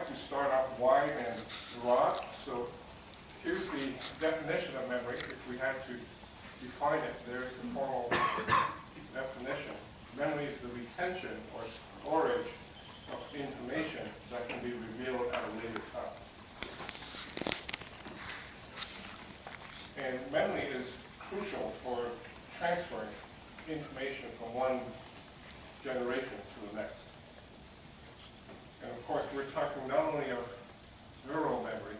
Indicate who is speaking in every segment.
Speaker 1: like to start off wide and broad. So here's the definition of memory. If we had to define it, there's the formal definition. Memory is the retention or storage of information that can be revealed at a later time. And memory is crucial for transferring information from one generation to the next. And of course, we're talking not only of neural memory,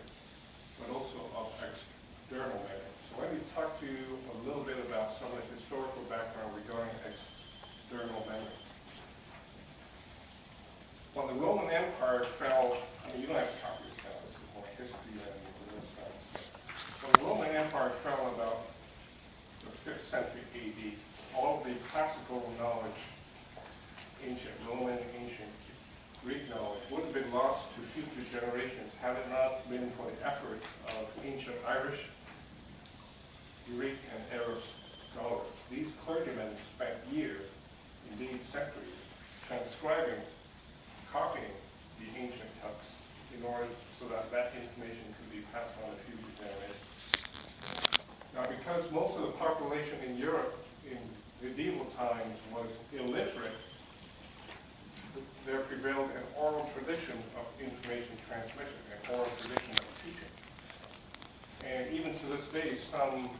Speaker 1: but also of external memory. So let me talk to you a little bit about some of the historical background regarding external memory. When the Roman Empire fell, I mean, you don't have to copy this now, this is more history than neuroscience. When the Roman Empire fell about the 5th century AD, all of the classical knowledge, ancient Roman, ancient Greek knowledge, would have been lost to future generations had it not been for the effort of ancient Irish, Greek, and Arab scholars. These clergymen spent years, indeed centuries, transcribing, copying the ancient texts in order so that that information could be passed on to future generations. Now, because most of the population in Europe in medieval times was illiterate, there prevailed an oral tradition of information transmission, an oral tradition of teaching. And even to this day, some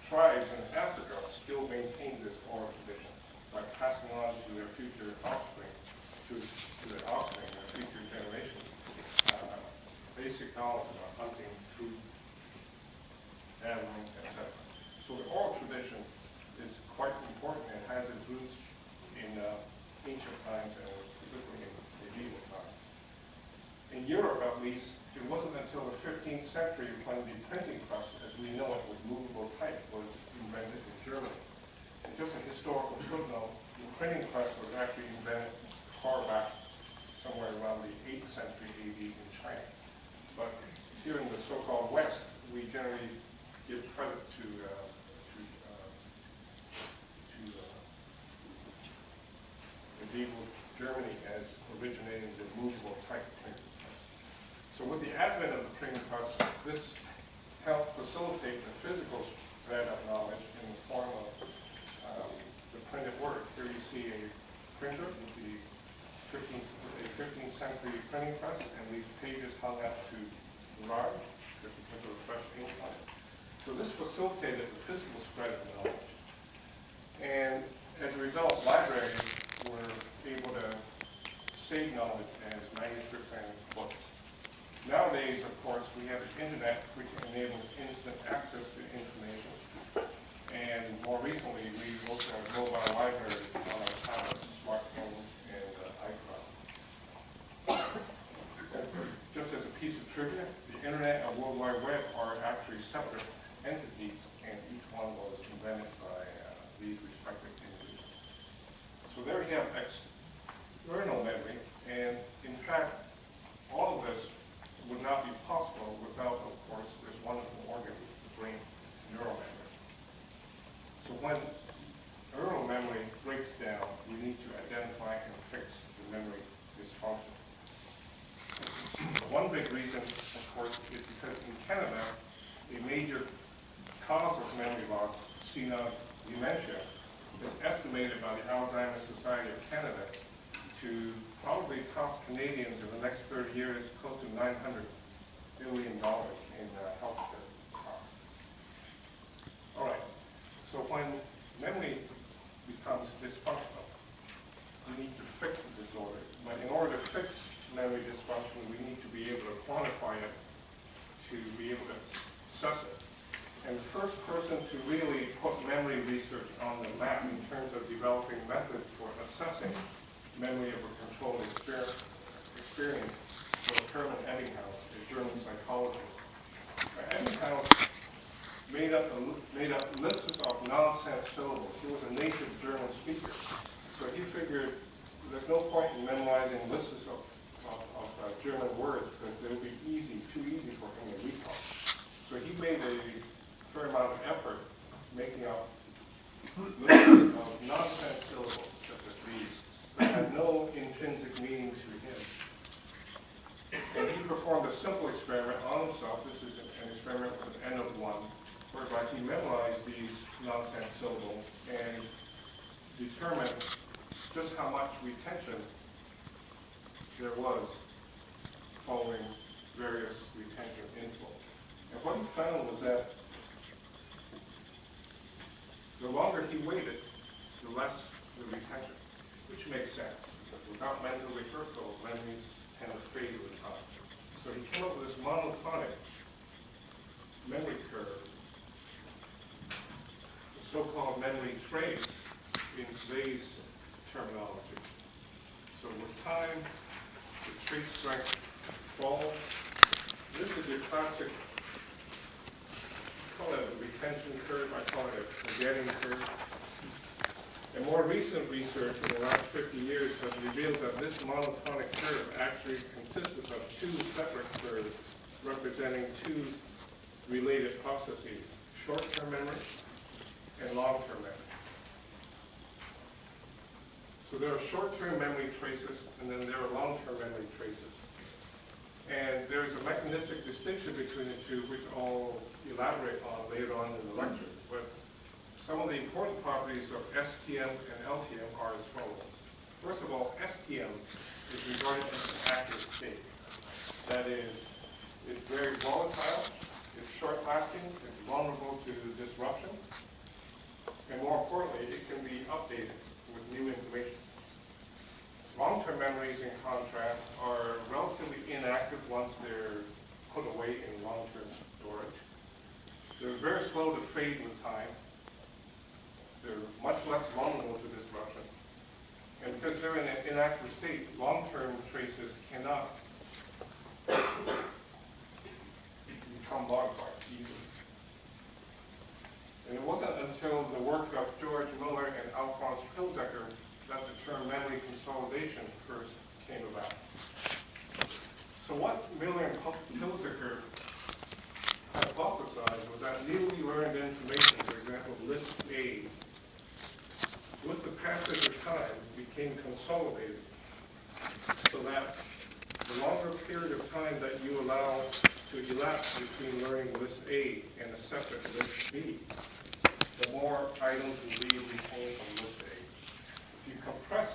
Speaker 1: tribes in Africa still maintain this oral tradition by passing on to their future offspring, to their offspring, their future generations, basic knowledge about hunting, food, gathering, etc. So the oral tradition is quite important and has its roots in ancient times and particularly in medieval times. In Europe, at least, it wasn't until the 15th century when the printing press, as we know it with movable type, was invented in Germany. And just a historical footnote, the printing press was actually invented far back, somewhere around the 8th century AD in China. But here in the so-called West, we generally give credit to medieval Germany as originating the movable type printing press. So with the advent of the printing press, this helped facilitate the physical spread of knowledge in the form of the printed word. Here you see a printer with the 15th century printing press, and these pages hung up to dry because of the fresh ink on it. So this facilitated the physical spread of knowledge. And as a result, libraries were able to save knowledge as manuscripts and books. Nowadays, of course, we have the internet, which enables instant access to information. And more recently, we also have mobile libraries on our tablets, smartphones, and iCloud. Just as a piece of trivia, the internet and World Wide Web are actually separate entities, and each one was invented by these respective entities. So there you have external memory, and in fact, all of this would not be possible without, of course, this wonderful organ, the brain, neural memory. So when neural memory breaks down, we need to identify and fix the memory dysfunction. One big reason, of course, is because in Canada, a major cause of memory loss, senile dementia, is estimated by the Alzheimer's Society of Canada to probably cost Canadians in the next 30 years close to $900 billion in healthcare costs. All right, so when memory becomes dysfunctional, we need to fix the disorder. But in order to fix memory dysfunction, we need to be able to quantify it, to be able to assess it. And the first person to really put memory research on the map in terms of developing methods for assessing memory of a controlled experience was Hermann Ebbinghaus, a German psychologist. Ebbinghaus made up lists of nonsense syllables. He was a native German speaker. So he figured there's no point in memorizing lists of German words because they would be too easy for him to recall. So he made a fair amount of effort making up lists of nonsense syllables such as these that had no intrinsic meaning to him. determine just how much retention there was following various retention intervals. And what he found was that the longer he waited, the less the retention, which makes sense, because without mental rehearsal, memories tend to fade with time. So he came up with this monotonic memory curve, the so-called memory trace in today's terminology. So with time, the trace strength falls. This is your classic, I call it a retention curve, I call it a forgetting curve. And more recent research in the last 50 years has revealed that this monotonic curve actually consists of two separate curves representing two related processes, short-term memory and long-term memory. So there are short-term memory traces, and then there are long-term memory traces. And there's a mechanistic distinction between the two, which I'll elaborate on later on in the lecture. But some of the important properties of STM and LTM are as follows. First of all, STM is regarded as an active state. That is, it's very volatile, it's short-lasting, it's vulnerable to disruption, and more importantly, it can be updated with new information. Long-term memories, in contrast, are relatively inactive once they're put away in long-term storage. They're very slow to fade with time. They're much less vulnerable to disruption. And because they're in an inactive state, long-term traces cannot become modified easily. And it wasn't until the work of George Miller and Alphonse Pilzecker that the term memory consolidation first came about. So what Miller and Pilzecker hypothesized was that newly learned information, for example, list A, with the passage of time became consolidated so that the longer period of time that you allow to elapse between learning list A and a separate list B, the more items will be retained from list A. If you compress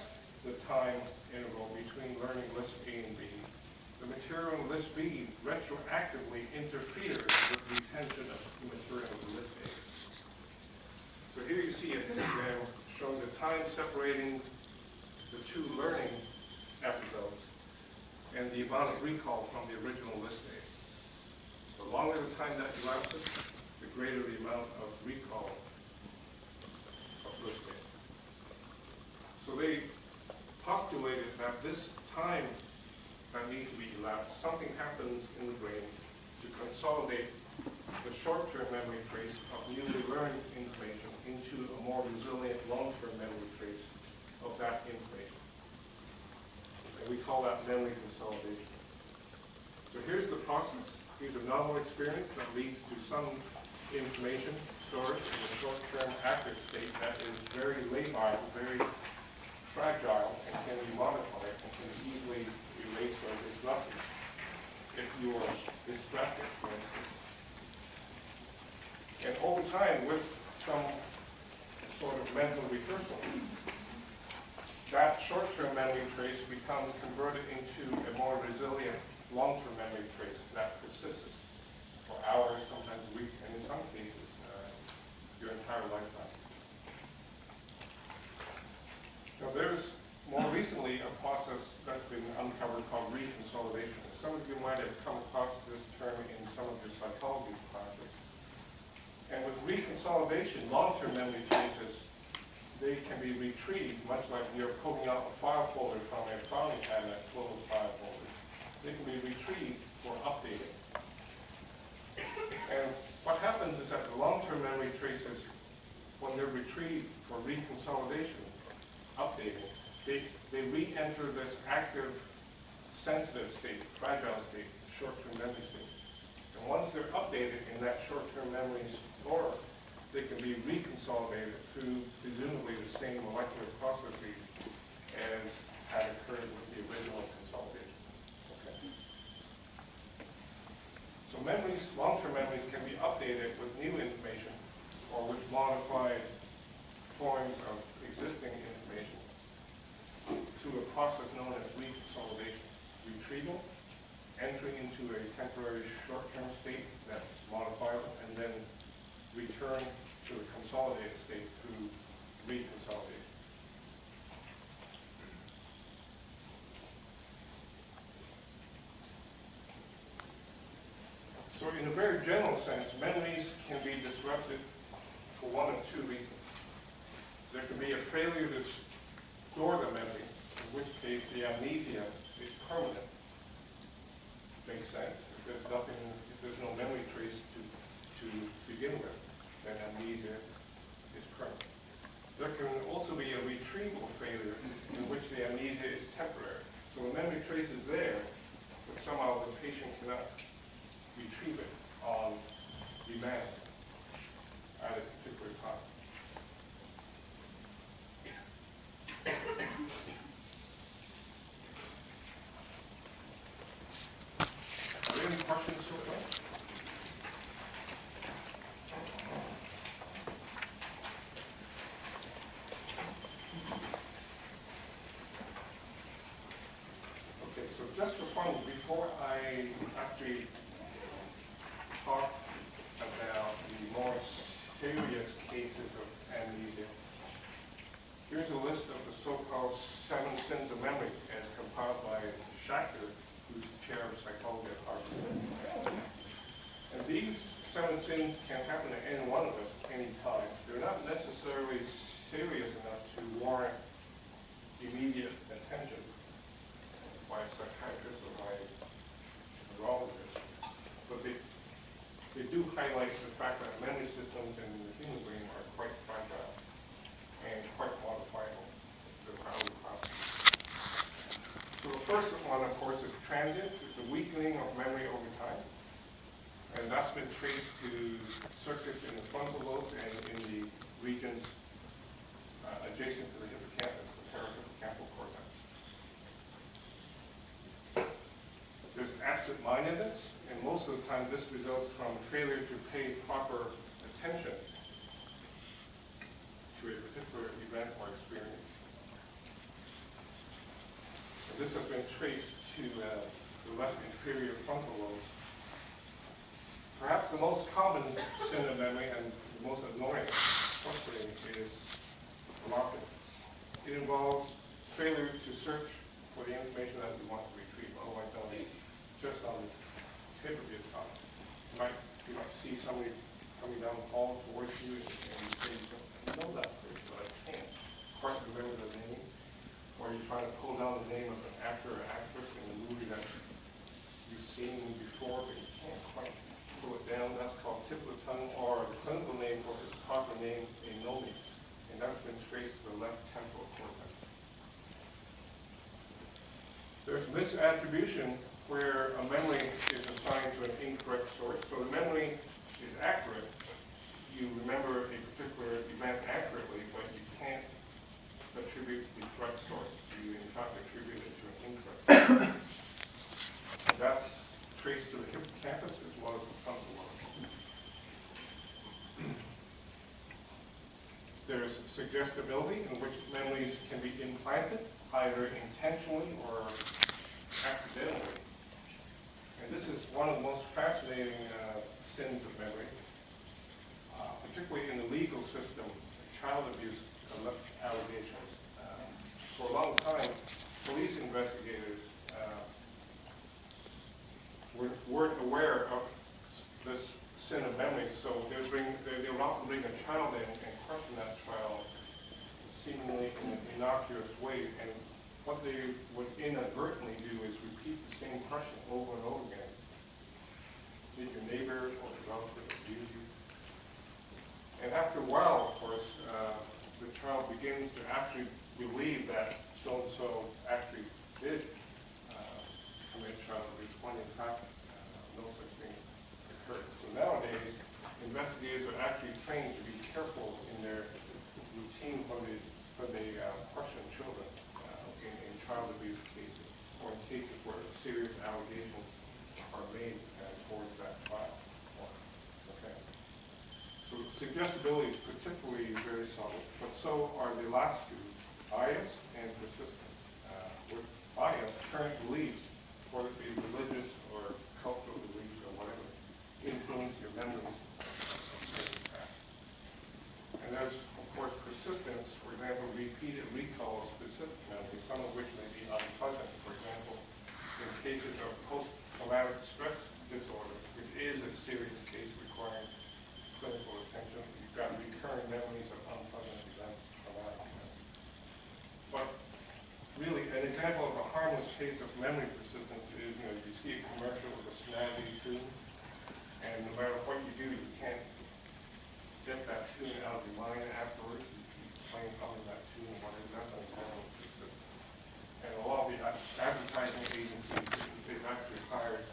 Speaker 1: the time interval between learning list A and B, the material in list B retroactively interferes with retention of the material in list A. So here you see a histogram showing the time separating the two learning episodes and the amount of recall from the original list A. The longer the time that elapses, the greater the amount of recall of list A. So they postulated that this time that needs to be elapsed, something happens in the brain to consolidate the short-term memory trace of newly learned information into a more resilient long-term memory trace of that information. And we call that memory consolidation. So here's the process. Here's a novel experience that leads to some information stored in a short-term active state that is very labile, very fragile, and can be modified and can easily erased or disrupted if you are distracted, for instance. And over time, with some sort of mental rehearsal, that short-term memory trace becomes converted into a more resilient long-term memory trace that persists for hours, sometimes weeks, and in some cases, your entire lifetime. Now, there's more recently a process that's been uncovered called reconsolidation. Some of you might have come across this term in some of your psychology classes. And with reconsolidation, long-term memory traces, they can be retrieved, much like you're pulling out a file folder from a filing cabinet full of file folders. They can be retrieved for updating. And what happens is that the long-term memory traces, when they're retrieved for reconsolidation, updating, they re-enter this active, sensitive state, fragile state, short-term memory state. And once they're updated in that short-term memory store, they can be reconsolidated through presumably the same molecular processes as had occurred with the original consolidation. Okay. So memories, long-term memories, can be updated with new information or with modified forms of existing information retrieval, entering into a temporary short-term state that's modifiable, and then return to the consolidated state through reconsolidation. So in a very general sense, memories can be disrupted for one of two reasons. There can be a failure to store the memory, in which case the amnesia is permanent. Makes sense. If there's no memory trace to begin with, then amnesia is permanent. There can also be a retrieval failure in which the amnesia is temporary. So the memory trace is there, but somehow the patient cannot retrieve it on demand at a particular time. Are there any questions so far? Okay, so just for fun, before I actually talk about the more serious cases of amnesia, here's a list of the so-called 7 sins of memory as compiled by Schachter, who's the chair of psychology at Harvard. And these 7 sins can happen to any one of us at any time. They're not necessarily serious enough to warrant immediate attention by a psychiatrist or by a neurologist. But they do highlight the fact that memory systems in the human brain are quite fragile and quite modifiable. They're highly possible. So the first one, of course, is transient. It's a weakening of memory over time. And that's been traced to circuits in the frontal lobes and in the regions adjacent to the hippocampus, the parahippocampal cortex. There's absent-mindedness, and most of the time this results from failure to pay proper attention to a particular event or experience. And this has been traced to the left inferior frontal lobes. Perhaps the most common sin of memory and the most annoying, frustrating, is blocking. It involves failure to search for the information that we want to retrieve, otherwise known as just on the tip of your tongue. You might see somebody coming down the hall towards you, and you say, I know that person, but I can't quite remember the name. Or you try to pull down the name of an actor or actress in a movie that you've seen before, but you can't quite pull it down. That's called tip of the tongue, or the clinical name for its proper name, anomia. And that's been traced to the left temporal cortex. There's misattribution where a memory is assigned to an incorrect source. So the memory is accurate. You remember a particular event accurately, but you can't attribute the correct source. You, in fact, attribute it to an incorrect source. That's traced to the hippocampus as well as the frontal lobe. There's suggestibility, in which memories can be implanted, either intentionally or accidentally. And this is one of the most fascinating sins of memory, particularly in the legal system, child abuse allegations. For a long time, police investigators weren't aware of this sin of memory, so they would often bring a child in and question that child seemingly in an innocuous way, and what they would inadvertently do is repeat the same question over and over again. Did your neighbor or your relative abuse you? And after a while, of course, the child begins to actually believe that so-and-so actually did commit child abuse, when in fact no such thing occurred. So nowadays, investigators are actually trained to be careful in their routine when they question children in child abuse cases, or in cases where serious allegations are made towards that child. Okay. So suggestibility is particularly very subtle, but so are the last two, bias and persistence. With bias, current beliefs for the cases of post-traumatic stress disorder, which is a serious case requiring clinical attention. You've got recurring memories of unpleasant events, traumatic events. But really, an example of a harmless case of memory persistence is, you see a commercial with a snazzy tune, and no matter what you do, you can't get that tune out of your mind afterwards. You keep playing humming that tune and whatever. That's an example of persistence. And a lot of the advertising agencies, they've actually hired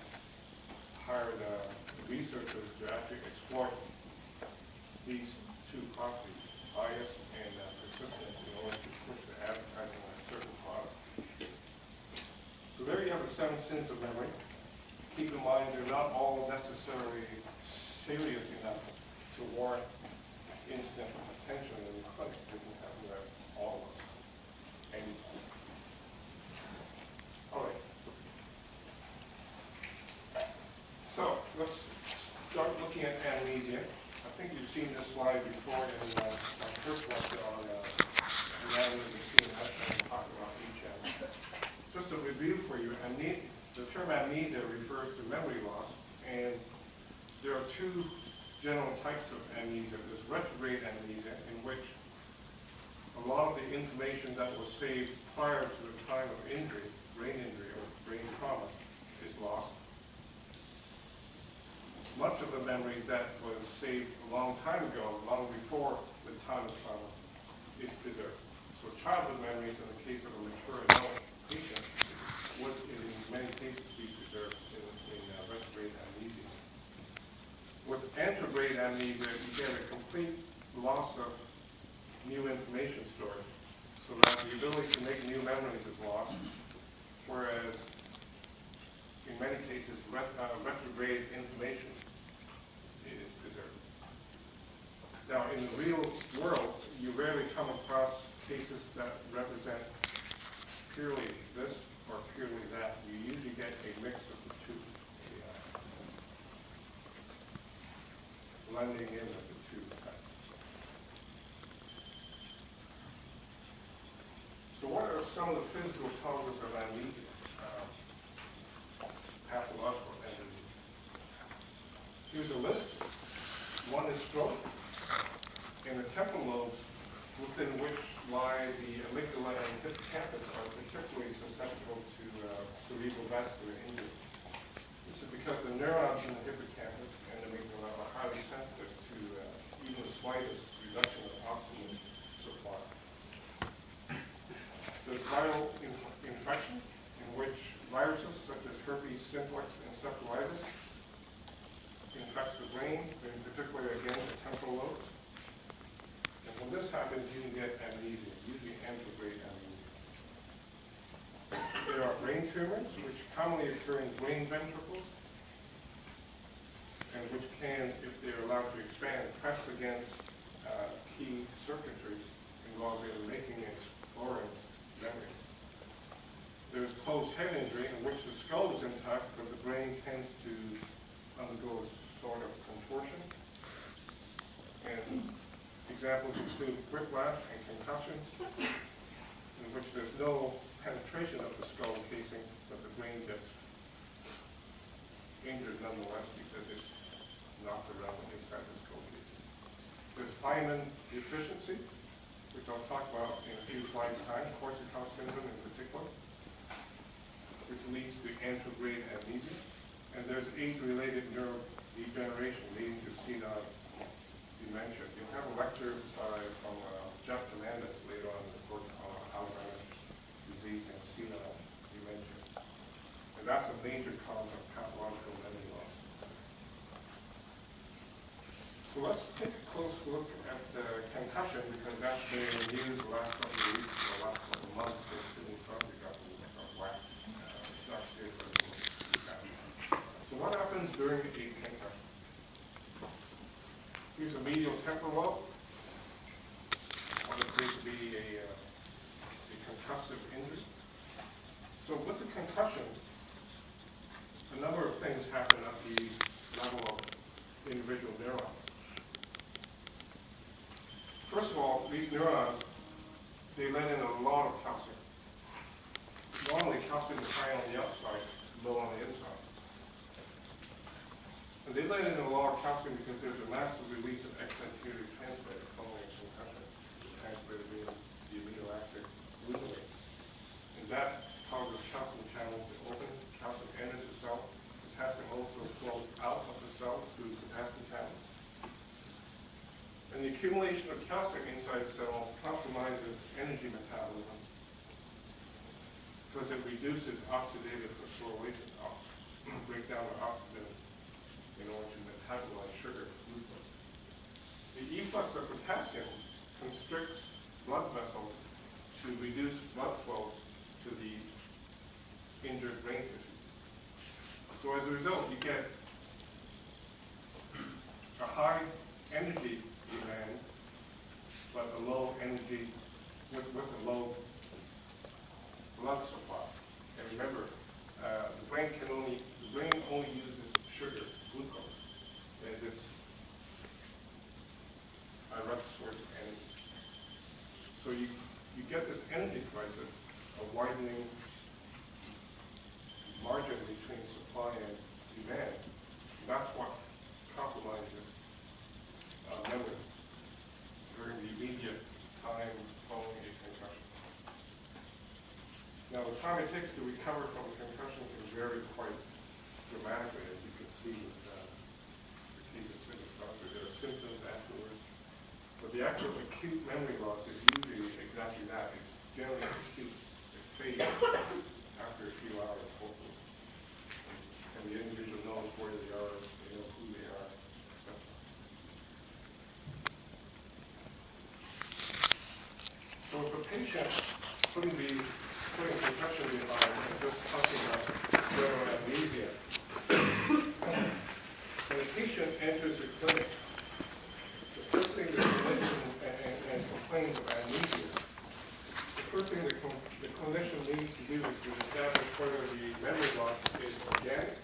Speaker 1: researchers to actually explore these two properties, bias and persistence, in order to push the advertising on a certain product. So there you have the 7 sins of memory. Keep in mind they're not all necessarily serious enough to warrant instant attention in the clinic. It can happen to all of us anytime. All right. So let's start looking at amnesia. I think you've seen this slide before in my first lecture on anatomy of the CNS, and we'll talk about each end. Just a review for you. The term amnesia refers to memory loss, and there are 2 general types of amnesia. There's retrograde amnesia, in which a lot of the information that was saved prior to the time of injury, brain injury or brain trauma, is lost. Much of the memory that was saved a long time ago, long before the time of trauma, is preserved. So childhood memories, in the case of a mature adult patient, would in many cases be preserved in retrograde amnesia. With anterograde amnesia, you get a complete loss of new information storage, so that the ability to make new memories is lost, whereas in many cases, retrograde information is preserved. Now, in the real world, you rarely come across cases that represent purely this or purely that. You usually get a mix of the two, blending in of the two types. So what are some of the physical causes of amnesia? Pathological amnesia. Here's a list. One is stroke, and the temporal lobes, within which lie the amygdala and hippocampus, are particularly susceptible to cerebral vascular injury. This is because the neurons in the hippocampus and the amygdala are highly sensitive to even the slightest reduction of oxygen supply. There's viral infection, in which viruses such as herpes simplex encephalitis infects the brain, and particularly again the temporal lobes. And when this happens, you can get amnesia, usually anterograde amnesia. There are brain tumors, which commonly occur in brain ventricles, and which can, if they're allowed to expand, press against key circuitry involved in making and exploring memories. There's closed head injury, in which the skull is intact, but the brain tends to undergo a sort of contortion. And examples include whiplash and concussions, in which there's no penetration of the skull casing, but the brain gets injured nonetheless because it's knocked around inside the skull casing. There's thiamine deficiency, which I'll talk about in a few slides' time, Korsakoff syndrome in particular, which leads to anterograde amnesia. And there's age-related neurodegeneration leading to senile dementia. You'll have a lecture from Jeff Fernandez later on in the course on Alzheimer's disease and senile dementia. And that's a major cause of pathological memory loss. So let's take a close look at concussion, because that's been in the news the last couple of weeks, or the last couple of months, since Sidney Crosby got whacked. So what happens during a concussion? Here's a medial temporal lobe. What appears to be a concussive injury. So with the concussion, a number of things happen at the level of individual neurons. First of all, these neurons, they let in a lot of calcium. Normally, calcium is high on the outside, low on the inside. And they let in a lot of calcium because there's a massive release of exanterior transporter following concussion. The transporter being the amino acid glutamate. And that causes calcium channels to open, calcium enters the cell. Potassium also flows out of the cell through potassium channels. And the accumulation of calcium inside cells compromises energy metabolism because it reduces oxidative phosphorylation, break down the oxygen in order to metabolize sugar, glucose. The efflux of potassium constricts blood vessels to reduce blood flow to the injured brain tissue. So as a result, you get a high energy demand, but a low energy with a low blood supply. And remember, the brain only uses sugar, glucose, as its direct source of energy. So you get this energy crisis, a widening margin between supply and demand. That's what compromises memory during the immediate time following a concussion. Now, the time it takes to recover from a concussion can vary quite dramatically, as you can see with the case of sinusitis. There are symptoms afterwards. But the actual acute memory loss is usually exactly that. It's generally acute. It fades after a few hours, hopefully. And the individual knows where they are, they know who they are, etc. So if a patient putting concussion behind and just talking about general amnesia, when a patient enters a clinic, the first thing the clinician and complains of amnesia, the first thing the clinician needs to do is to establish whether the memory loss is organic,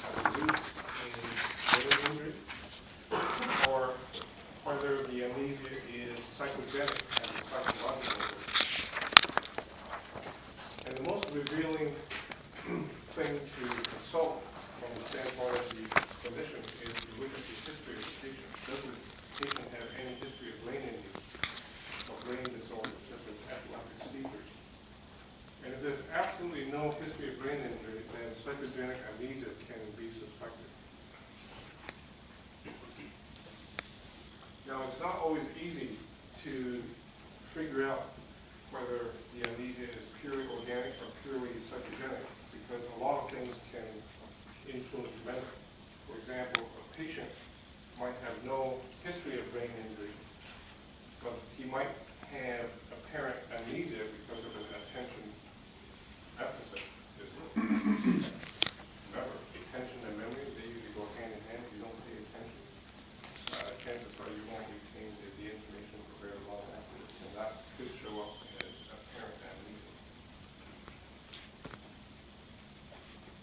Speaker 1: as a root in brain injury, or whether the amnesia is psychogenic and psychological. And the most revealing thing to consult from the standpoint of the clinician is to look at the history of the patient. Does the patient have any history of brain injury or brain disorders, such as epileptic seizures? And if there's absolutely no history of brain injury, then psychogenic amnesia can be suspected. Now, it's not always easy to figure out whether the amnesia is purely organic or purely psychogenic, because a lot of things can influence memory. For example, a patient might have no history of brain injury, but he might have apparent amnesia because of an attention deficit. Remember, attention and memory, they usually go hand in hand. If you don't pay attention, chances are you won't retain the information for very long afterwards, and that could show up as apparent amnesia.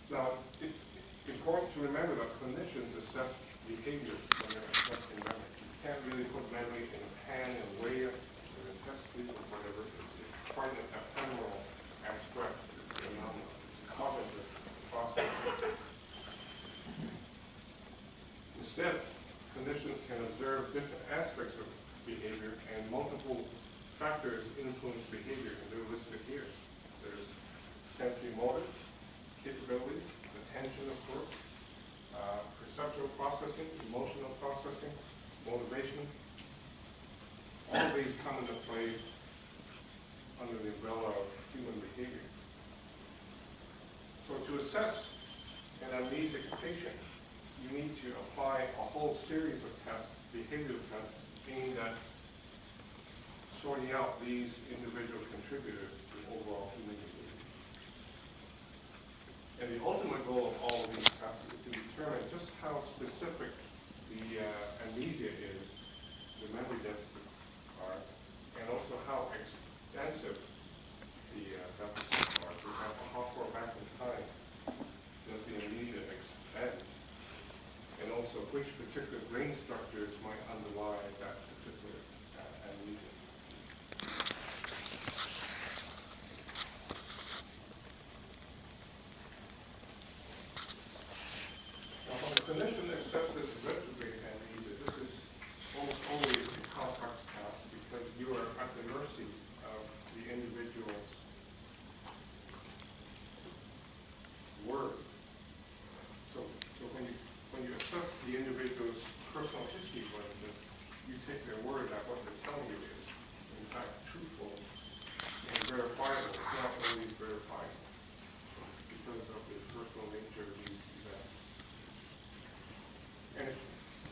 Speaker 1: Now, it's important to remember that clinicians assess behavior when they're assessing memory. You can't really put memory in a pan and weigh it or a test tube or whatever. It's quite an ephemeral, abstract phenomenon. It's a cognitive process. Instead, clinicians can observe different aspects of behavior, and multiple factors influence behavior, and they're listed here. There's sensory motor capabilities, attention, of course, perceptual processing, emotional processing, motivation. All of these come into play under the umbrella of human behavior. So to assess an amnesic patient, you need to apply a whole series of tests, behavioral tests, aimed at sorting out these individual contributors to overall human behavior. And the ultimate goal of all of these tests is to determine just how specific the amnesia is, the memory deficits are, and also how extensive the deficits are. For example, how far back in time does the amnesia extend? And also which particular brain structures might underlie that particular amnesia.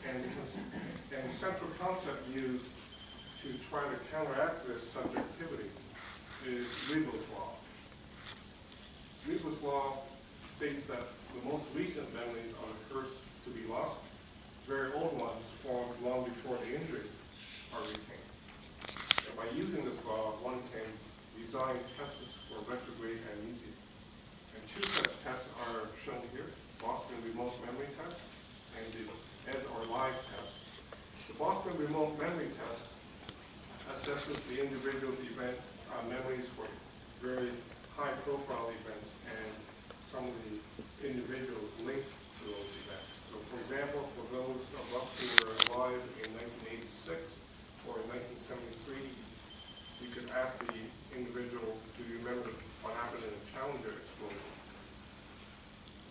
Speaker 1: And the central concept used to try to counteract this subjectivity is Liebow's law. Liebow's law states that the most recent memories are the first to be lost. Very old ones formed long before the injury are retained. And by using this law, one can design tests for retrograde amnesia. And two such tests are shown here, Boston remote memory test and the Ed or Live test. The Boston remote memory test assesses the individual's event memories for very high-profile events and some of the individuals linked to those events. So, for example, for those of us who were alive in 1986 or in 1973, you could ask the individual, do you remember what happened in the Challenger explosion?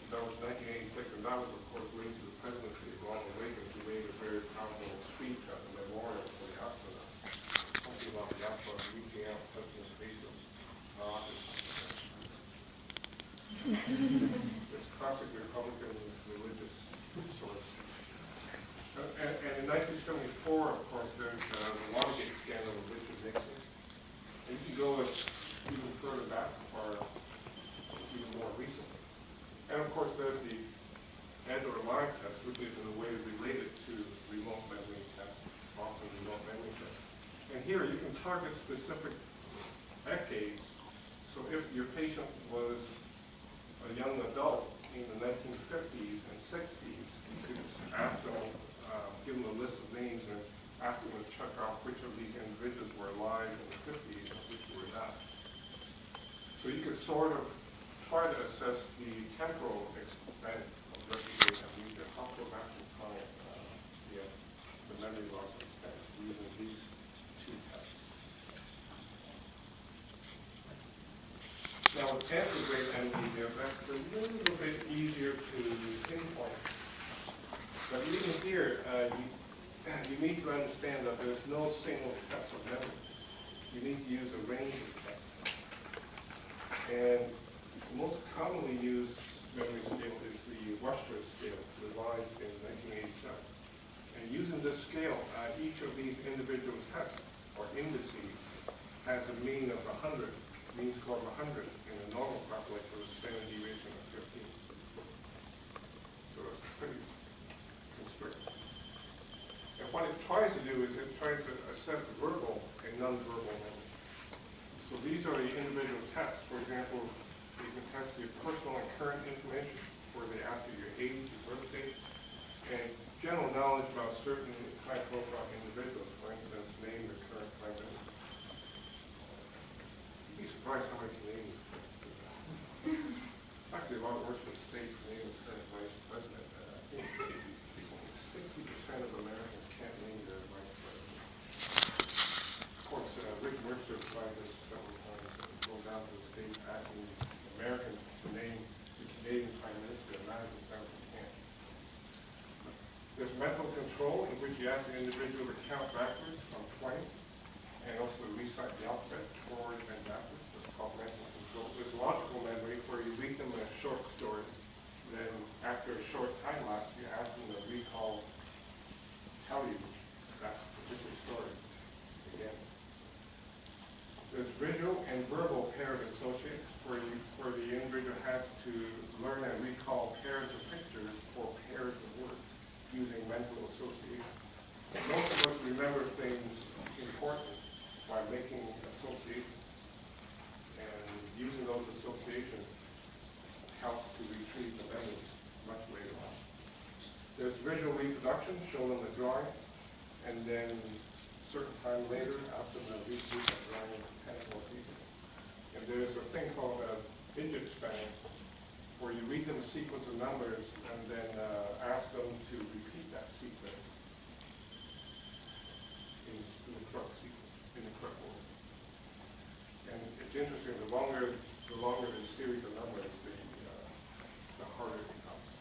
Speaker 1: That was 1986, and that was, of course, linked to the presidency of Ronald Reagan, who made a very powerful speech at the memorial for the astronauts. Something about the astronauts reaching out, touching his face with not It's classic Republican religious source. And in 1974, of course, there's the Watergate scandal with Richard Nixon. And you can go even further back or even more recent. And of course, there's the Ed or Live test, which is in a way related to remote memory test, often remote memory test. And here you can target specific decades. So if your patient was a young adult in the 1950s and 60s, you could ask them, give them a list of names and ask them to check out which of these individuals were alive in the 50s and which were not. So you could sort of try to assess the temporal extent of retrograde amnesia, how far back in time the memory loss extent using these two tests. Now, with anterograde amnesia, that's a little bit easier to pinpoint. But even here, you need to understand that there's no single test of memory. You need to use a range of tests. And the most commonly used memory scale is the Webster scale, revised in 1987. And using this scale, each of these individual tests, or indices, has a mean of 100, mean score of 100, in a normal population with a standard deviation of 15. So it's pretty constricted. And what it tries to do is it tries to assess verbal and non-verbal memory. So these are the individual tests. For example, you can test your personal and current information, where they ask you your age, your birth date, and general knowledge about certain high-profile individuals, for instance, name the current prime minister. You'd be surprised how many Canadians. It's actually a lot worse than state name the current vice president. I think 60% of Americans can't name their vice president. Of course, Rick Mercer tried this several times. Goes down to the state asking Americans to name the Canadian prime minister, and 90% can't. There's mental control, in which you ask the individual to count backwards from 20, and also to recite the alphabet forward and backwards. It's called mental control. There's logical memory, where you read them in a short story. Then, after a short time lapse, you ask them to tell you that particular story again. There's visual and verbal paired associates, where the individual has to learn and recall pairs of pictures or pairs of words using mental association. Most of us remember things important by making associations, and using those associations helps to retrieve the memories much later on. There's visual reproduction shown in the drawing, and then a certain time later, after the reproduce the drawing, 10 more people. And there's a thing called a digit span, where you read them a sequence of numbers and then ask them to repeat that sequence in the correct sequence, in the correct order. And it's interesting, the longer the series of numbers, the harder it becomes.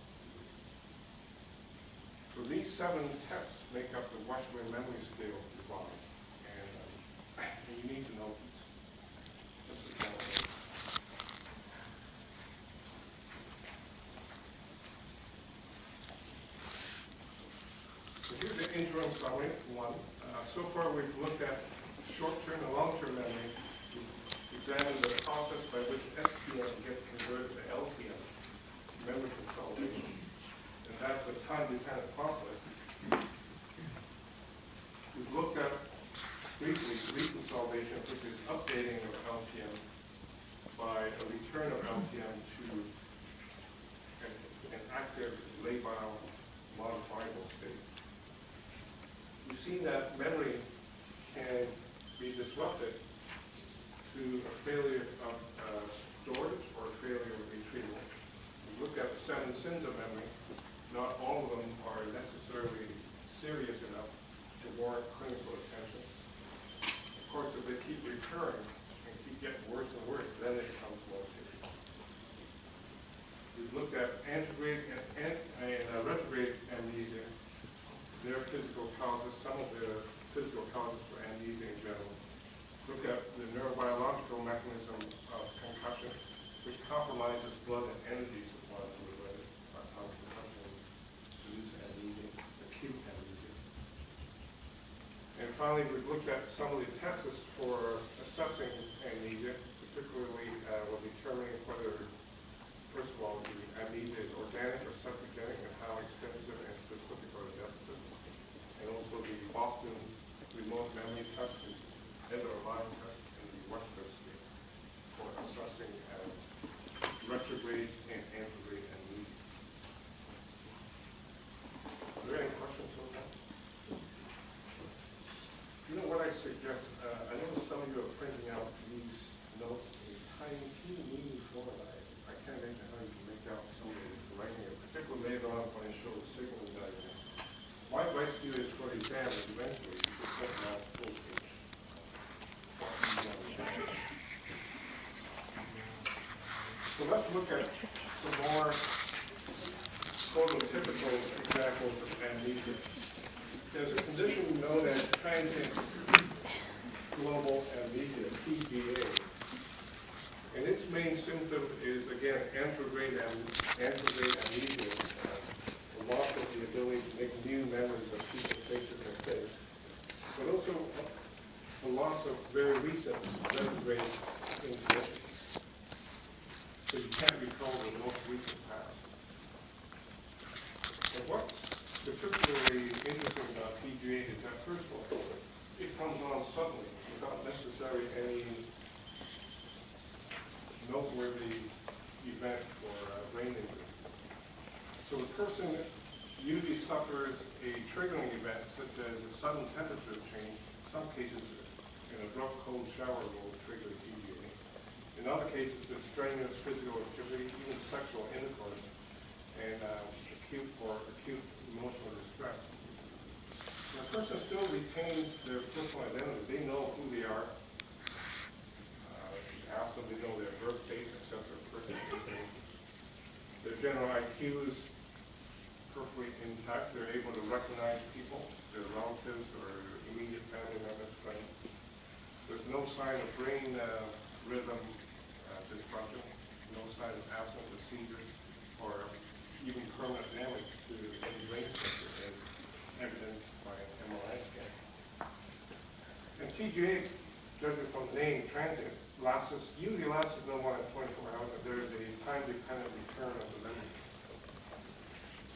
Speaker 1: So these 7 tests make up the Washburn Memory Scale device, and you need to know these. Just to know. interim summary, one. So far we've looked at short-term and long-term memory. We've examined the process by which STM gets converted to LTM, memory consolidation. And that's a time-dependent process. We've looked at briefly reconsolidation, which is updating of LTM by a return of LTM to an active labile modifiable state. We've seen that memory can be disrupted to a failure of storage or a failure of retrieval. We looked at the 7 sins of memory. Not all of them are necessarily serious enough to warrant clinical attention. Of course, if they keep recurring and keep getting worse and worse, then it becomes more serious. We've looked at antegrade and retrograde amnesia, their physical causes, some of the physical causes for amnesia in general. Looked at the neurobiological mechanism of concussion, which compromises blood and energy supply to the brain. That's how concussion produces amnesia, acute amnesia. And finally, we've looked at some of the tests for assessing amnesia, particularly when determining whether, first of all, the amnesia is organic or septigenic and how extensive and specific are the deficits. And also the Boston remote memory test, the Edder line test, and the Western scale for assessing retrograde and antegrade amnesia. Are there any questions on that? You know what I suggest? I know some of you are printing out these notes in tiny, teeny format. I can't imagine how you can make out some of the writing, particularly later on when I show the signal diagram. My advice to you is for the exam, eventually, you should print out full page. So let's look at some more prototypical examples of amnesia. There's a condition known as transient global amnesia, TGA. And its main symptom is, again, antegrade amnesia, the loss of the ability to make new memories of people, faces, and things, but also the loss of very recent retrograde incidents. So you can't recall the most recent past. And what's particularly interesting about TGA is that, first of all, it comes on suddenly without necessarily any noteworthy event or brain injury. So the person usually suffers a triggering event such as a sudden temperature change. In some cases, an abrupt cold shower will trigger TGA. In other cases, it's strenuous physical activity, even sexual intercourse, and acute emotional distress. The person still retains their personal identity. They know who they are. Ask them, they know their birth date, etc. Their general IQ is perfectly intact. They're able to recognize people, their relatives or immediate family members, friends. There's no sign of brain rhythm disruption, no sign of absence of seizures or even permanent damage to any brain structure as evidenced by an MRI scan. And TGA, judging from the name, transient, usually lasts no more than 24 hours, but there is a time-dependent return of the memory.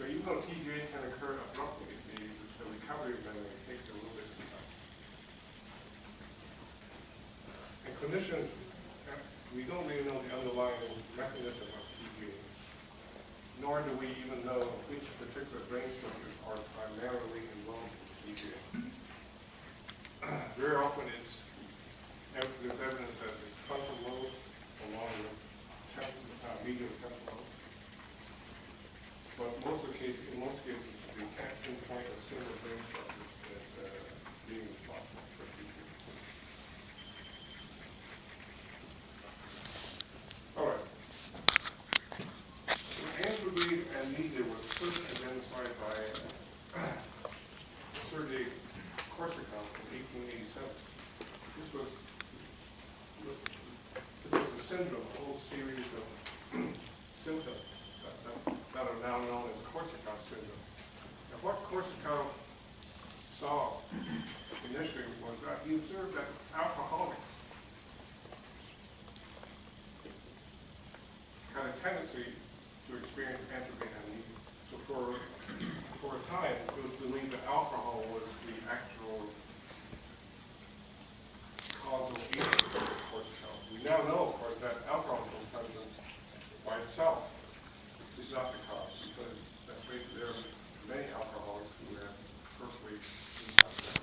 Speaker 1: So even though TGA can occur abruptly, the recovery of memory takes a little bit of time. And clinicians, we don't really know the underlying mechanism of TGA, nor do we even know which particular brain structures are primarily involved in TGA. Very often there's evidence that the frontal lobe along with medial temporal lobe. But in most cases, we can't pinpoint a single brain structure that's being responsible for TGA. All right. Antegrade amnesia was first identified by Sergei Korsakoff in 1887. This was a syndrome, a whole series of symptoms that are now known as Korsakoff syndrome. Now, what Korsakoff initially was that he observed that alcoholics had a tendency to experience entropy and amnesia. So for a time, it was believed that alcohol was the actual causal agent of cortisol. We now know, of course, that alcohol consumption by itself is not the cause, because let's face it, there are many alcoholics who have perfectly detoxed.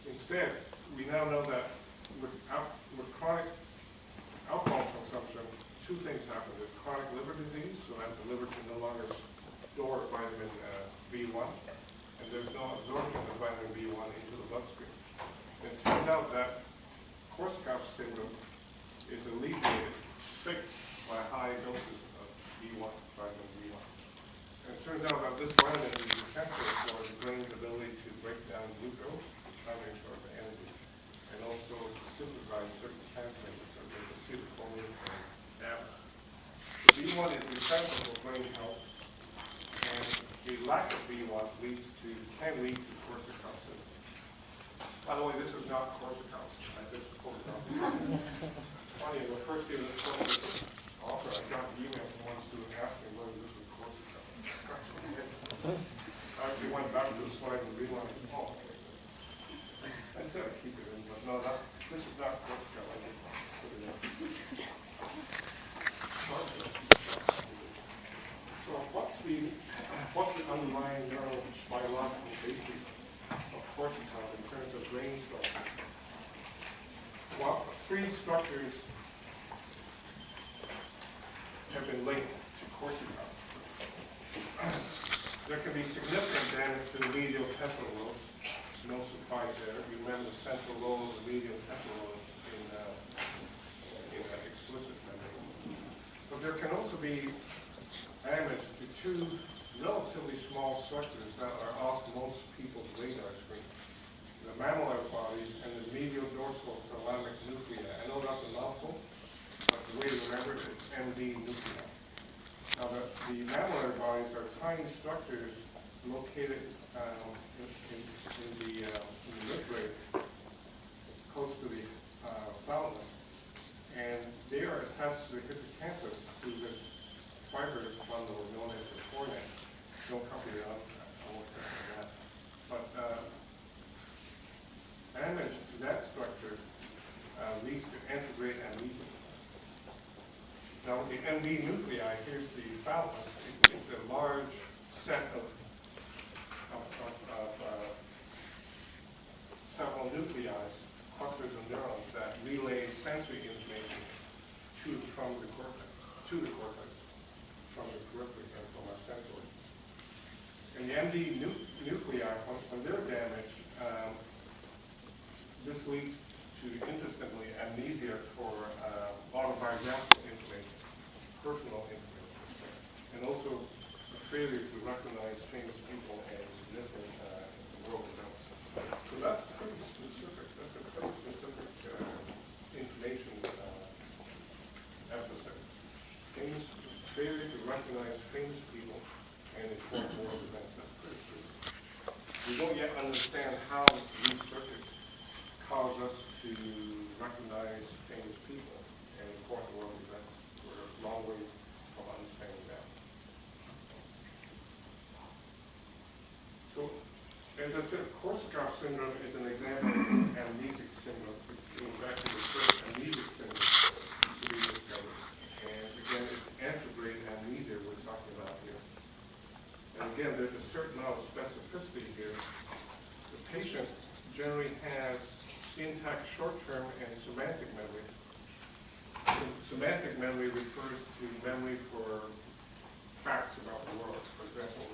Speaker 1: Instead, we now know that with chronic alcohol consumption, two things happen. There's chronic liver disease, so that the liver can no longer store vitamin B1, and there's no absorption of vitamin B1 into the bloodstream. And it turns out that Korsakoff syndrome is alleviated, fixed by high doses of B1, vitamin B1. And it turns out that this vitamin is essential for the brain's ability to break down glucose, the primary source of energy, and also to synthesize certain transmitters such as acetylcholine and GABA. So B1 is essential for brain health, and a lack of B1 can lead to Korsakoff syndrome. By the way, this is not Korsakoff. I just pulled it out. Funny, the first day of the course, author, I got an email from one student asking whether this was Korsakoff. I actually went back to the slide and realized, oh, okay. I said I'd keep it in, but no, this is not Korsakoff. I didn't put it in. So what's the underlying neurobiological basis of cortisol in terms of brain structure? Well, three structures have been linked to cortisol. There can be significant damage to the medial temporal lobes. No surprise there. You remember the central lobe, the medial temporal lobe in explicit memory. But there can also be damage to two relatively small structures that are off most people's radar screen: the mammillary bodies and the medial dorsal thalamic nuclei. I know that's a mouthful, but the way to remember it is MD nuclei. Now, the mammillary bodies are tiny structures located in the midbrain, close to the thalamus, and they are attached to the hippocampus through this fibrous bundle known as the forenet. Don't copy it out, I won't touch on that. But damage to that structure leads to antegrade amnesia. Now with the MD nuclei, here's the thalamus. It's a large set of several nuclei, clusters of neurons that relay sensory information from the cortex, from the periphery and from our sensory. And the MD nuclei, when they're damaged, this leads to, interestingly, amnesia for autobiographical information, personal information, and also a failure to recognize famous people and significant world events. So that's pretty specific. That's a pretty specific information emphasis. Failure to recognize famous people and important world events. That's pretty specific. We don't yet understand how these circuits cause us to recognize famous people and important world events. We're a long way from understanding that. So, as I said, Korsakoff syndrome is an example of amnesic syndrome. Going back to the first amnesic syndrome to be discovered. And again, it's antegrade amnesia we're talking about here. And again, there's a certain amount of specificity here. The patient generally has intact short-term and semantic memory. Semantic memory refers to memory for facts about the world. For example,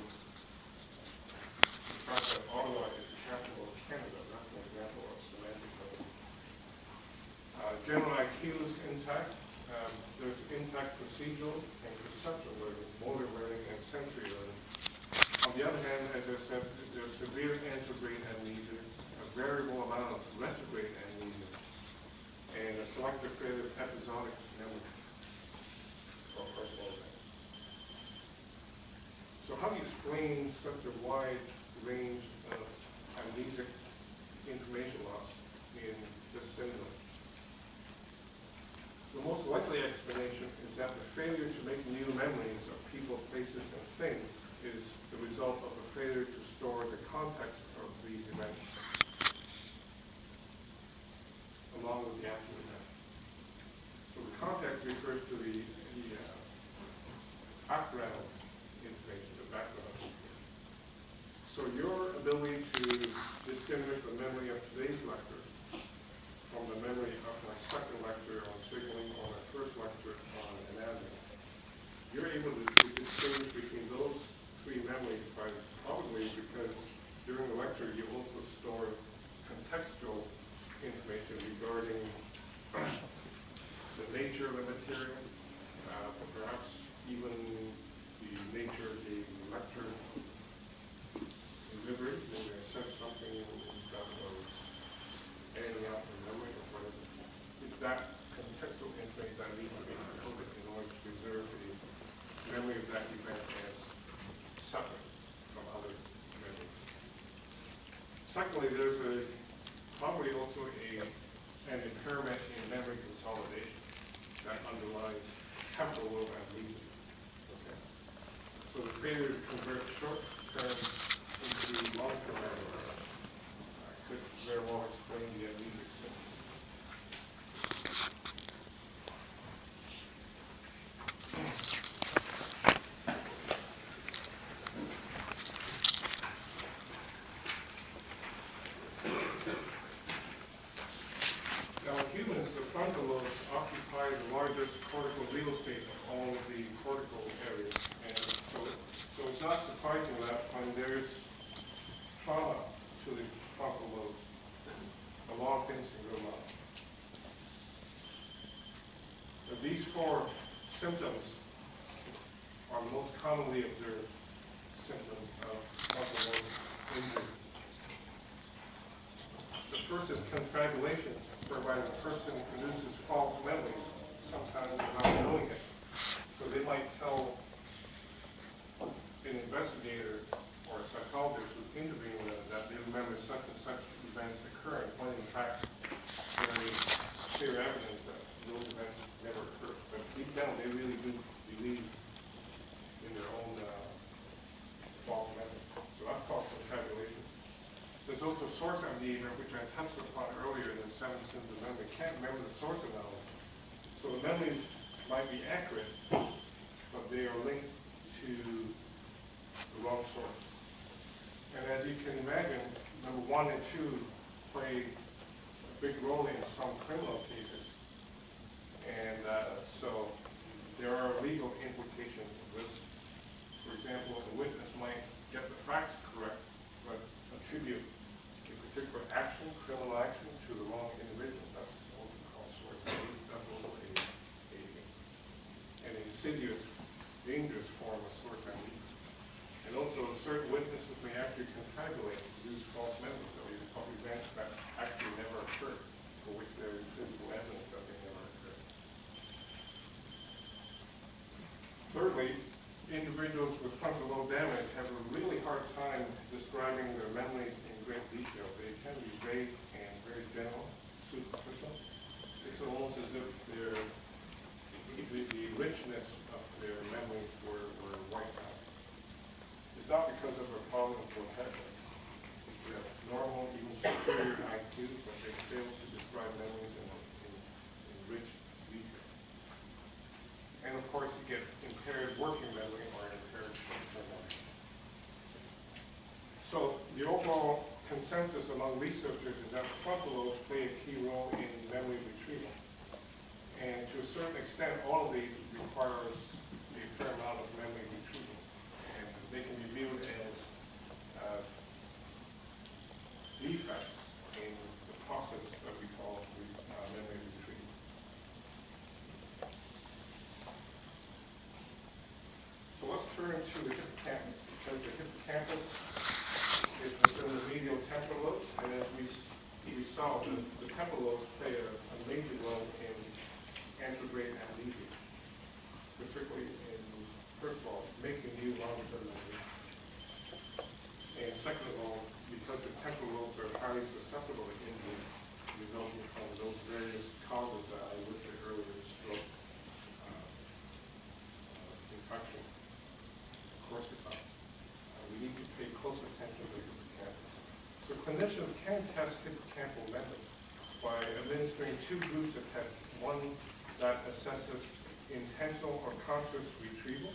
Speaker 1: the fact that Ottawa is the capital of Canada, that's an example of semantic memory. General IQ is intact. There's intact procedural and perceptual learning, motor learning, and sensory learning. On the other hand, as I said, there's severe antegrade amnesia, a variable amount of retrograde amnesia, and a selective failure of episodic memory or personal events. So how do you explain such a wide range of amnesic information loss in this syndrome. The most likely explanation is that the failure to make new memories of people, places, and things is the result of a failure to store the context of these events along with the actual event. So the context refers to the background information, the background. So your ability to distinguish the memory of today's lecture from the memory of my second lecture on signaling or my first lecture on anatomy, you're able to distinguish between those three memories by probably because during the lecture you also store contextual information regarding the nature of the material, perhaps even the nature of the lecture delivery. Maybe I said something that was adding out in memory or whatever. It's that contextual information that needs to be encoded in order to preserve the memory of that event as separate from other memories. Secondly, there's probably also an impairment in memory consolidation that underlies temporal lobe amnesia. Okay. So the failure to convert short-term into long-term memory could very well explain the amnesic symptoms. Now in humans, the frontal lobes occupy the largest cortical real estate of all of the cortical areas. And so it's not surprising that when there's trauma to the frontal lobe, a lot of things can go wrong. But these four symptoms are most commonly observed symptoms of frontal lobe injury. The first is confabulation, whereby the person produces false memories, sometimes without knowing it. So they might tell an investigator or a psychologist who's interviewing them that they remember such and such events occurring, when in fact there is clear evidence that those events never occurred. But deep down they really do believe in their own false memories. So that's called confabulation. There's also source amnesia, which I touched upon earlier in the 7 sins of memory. Can't remember the source of knowledge. So the memories might be accurate, but they are linked to the wrong source. And as you can imagine, number 1 and 2 play a big role in some criminal cases. And so there are legal implications of this. For example, a witness might get the facts correct, but attribute a particular action, criminal action, to the wrong individual. That's also called source amnesia. That's also an insidious, dangerous form of source amnesia. And also, certain witnesses may actually confabulate, use false memories of events that actually never occurred, for which there is physical evidence that they never occurred. Thirdly, individuals with frontal lobe damage have a really hard time describing their memories in great detail. They tend to be vague and very general, superficial. It's almost as if the richness of their memories were wiped out. It's not because of a problem of vocabulary. They have normal, even superior IQs, but they fail to describe memories in rich detail. And of course, you get impaired working memory or impaired short-term memory. So the overall consensus among researchers is that the frontal lobes play a key role in memory retrieval. And to a certain extent, all of these requires a fair amount of memory retrieval. And they can be viewed as defects in the process that we call memory retrieval. So let's turn to the hippocampus, because the hippocampus is within the medial temporal lobes, and as we saw, the temporal lobes play a major role in antegrade amnesia, particularly in, first of all, making new long-term memories, and second of all, because the temporal lobes are highly susceptible to injury resulting from those various causes that I listed earlier: stroke, infection, course we need to pay close attention to the hippocampus. So clinicians can test hippocampal memory by administering two groups of tests. One that assesses intentional or conscious retrieval,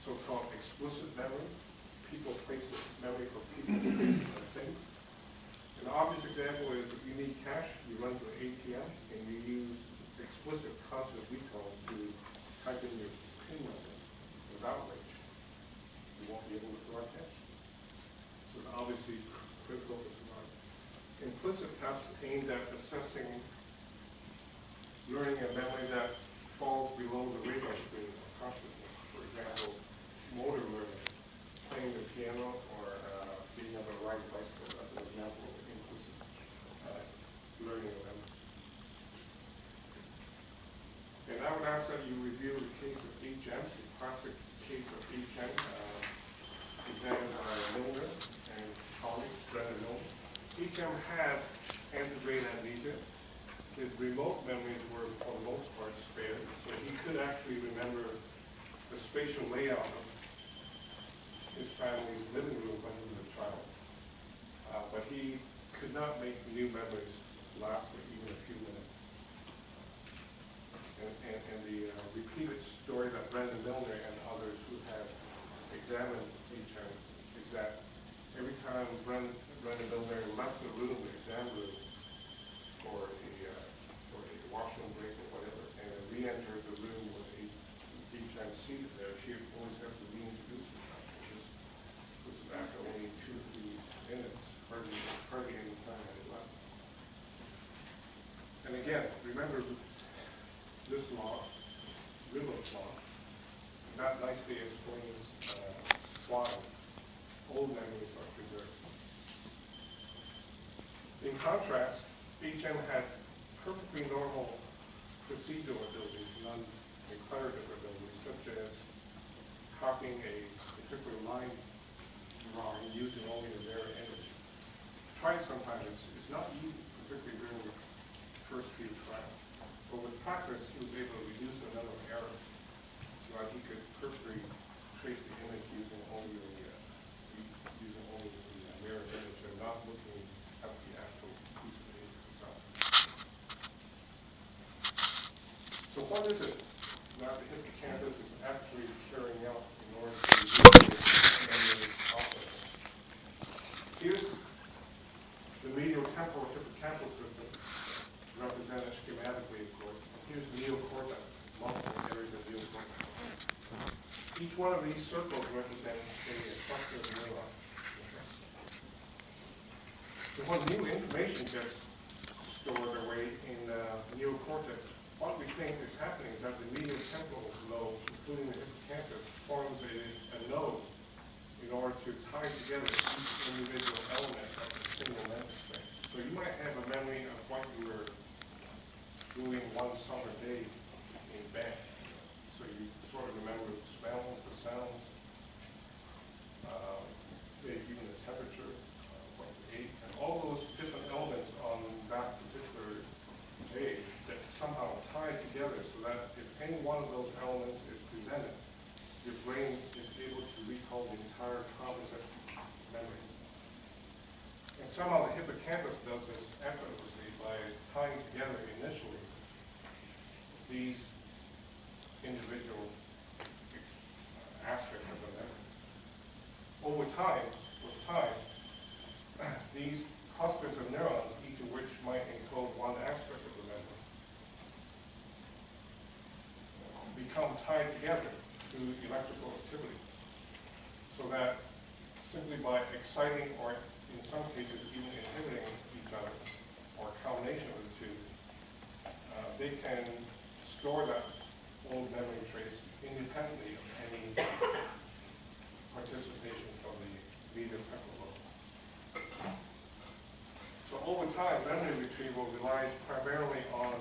Speaker 1: so-called explicit memory, people, places, memory for people, places, and things. An obvious example is if you need cash, you run to an ATM and you use explicit conscious recall to type in your PIN number without which you won't be able to withdraw cash. So it's obviously critical for survival. Implicit tests aimed at assessing learning and memory that falls below the radar screen of consciousness. For example, motor learning, playing the piano, or being able to ride a bicycle. That's an example of implicit learning and memory. And I would ask that you review the case of HM, the classic case of HM, examined by Milner and colleagues, Brendan Milner. HM had antegrade amnesia. His remote memories were, for the most part, spared, so he could actually remember the spatial layout of his family's living room when he was a child. But he could not make new memories last for even a few minutes. And the repeated story that Brendan Milner and others who have examined HM is that every time Brendan Milner left the room, the exam room, for a washroom break or whatever, and re-entered the room with HM seated there, she would always have to reintroduce herself. This was after only 2 or 3 minutes, hardly any time had it left. And again, remember this law, Riddle's law, that nicely explains why old memories are preserved. In contrast, HM had perfectly normal procedural abilities, non-declarative abilities, such as copying a particular line drawing using only a rare image. Try it sometime. It's not easy, particularly during the first few trials. But with practice, he was able to reduce the number of errors so that he could perfectly trace the image using only the mirror image and not looking at the actual piece of image itself. So what is it that the hippocampus is actually carrying out in order to reduce memory output? Here's the medial temporal hippocampal system, represented schematically, of course. Here's neocortex, multiple areas of neocortex. Each one of these circles represents a cluster of neurons. So when new information gets stored away in neocortex, what we think is happening is that the medial temporal lobe, including the hippocampus, forms a node in order to tie together each individual element of a single memory space. So you might have a memory of what you were doing one summer day in bed. So you sort of remember the smells, the sounds, even the temperature, what you ate, and all those different elements on that particular day that somehow tie together so that if any one of those elements is presented, your brain is able to recall the entire composite memory. And somehow the hippocampus does this effortlessly by tying together initially these individual aspects of the memory. With time, these clusters of neurons, each of which might encode one aspect of the memory, become tied together through electrical activity. So that simply by exciting or in some cases even inhibiting each other, or a combination of the two, they can store that old memory trace independently of any participation from the medial temporal lobe. So over time, memory retrieval relies primarily on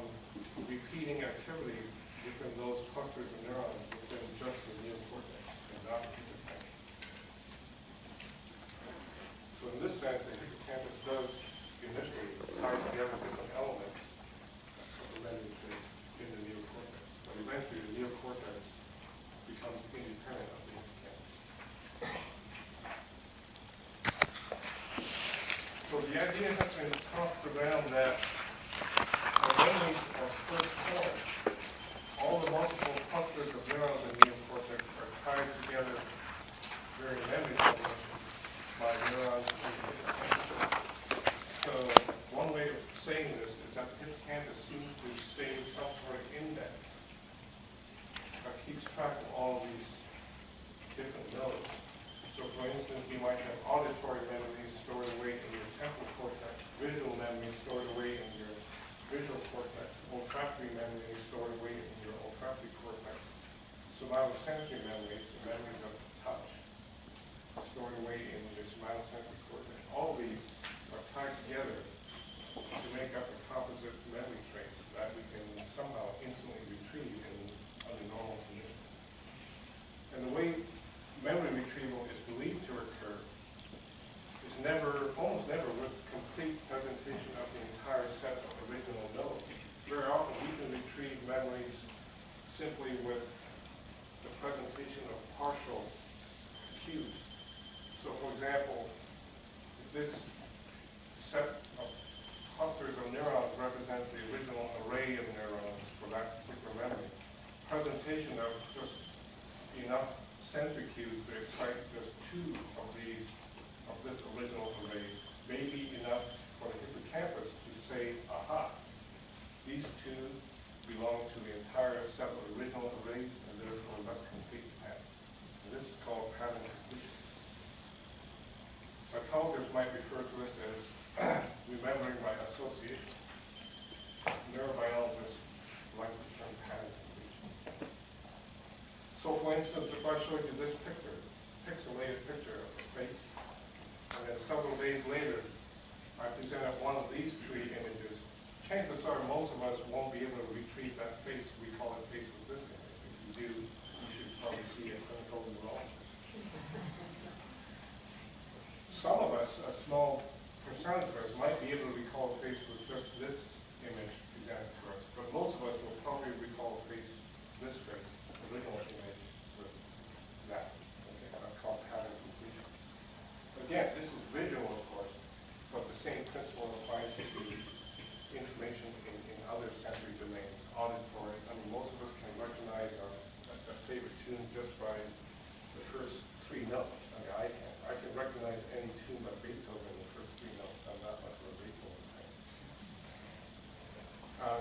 Speaker 1: repeating activity within those clusters of neurons within just the neocortex and not the hippocampus. So in this sense, the hippocampus does the idea has been tossed around that when memories are first formed, all the multiple clusters of neurons in the neocortex are tied together during memory formation by neurons in the hippocampus. So one way of saying this is that the hippocampus seems to save some sort of index that keeps track of all of these different nodes. So for instance, you might have auditory memories stored away in your temporal cortex, visual memories stored away in your visual cortex, olfactory memories stored away in your olfactory cortex, somatosensory memories, the memories of touch, stored away in your somatosensory cortex. All these are tied together to make up a composite memory trace that we can somehow instantly retrieve under normal conditions. And the way memory retrieval is believed to occur is almost never with complete presentation of the entire set of original nodes. Very often we can retrieve memories simply with the presentation of partial cues. So for example, if this set of clusters of neurons represents the original array of neurons for that particular memory, presentation of just enough sensory cues to excite just two of this original array may be enough for the hippocampus to say, aha, these two belong to the entire set of original arrays, and therefore let's complete the pattern. And this is called pattern completion. Psychologists might refer to this as remembering by association. Neurobiologists like the term pattern completion. So for instance, if I showed you this picture, pixelated picture of a face, and then several days later, I presented one of these three images, chances are most of us won't be able to retrieve that face. We call it face with this image. If you do, you should probably see a clinical neurologist. Some of us, a small percentage of us, might be able to recall a face with just this image presented to us, but most of us will probably recall a face, this face, the original image with that. Okay, that's called pattern completion. Again, this is visual, of course, but the same principle applies to information in other sensory domains, auditory. I mean, most of us can recognize a favorite tune just by the first three notes. I mean, I can recognize any tune by Beethoven in the first three notes. I'm not much of a Beethoven fan.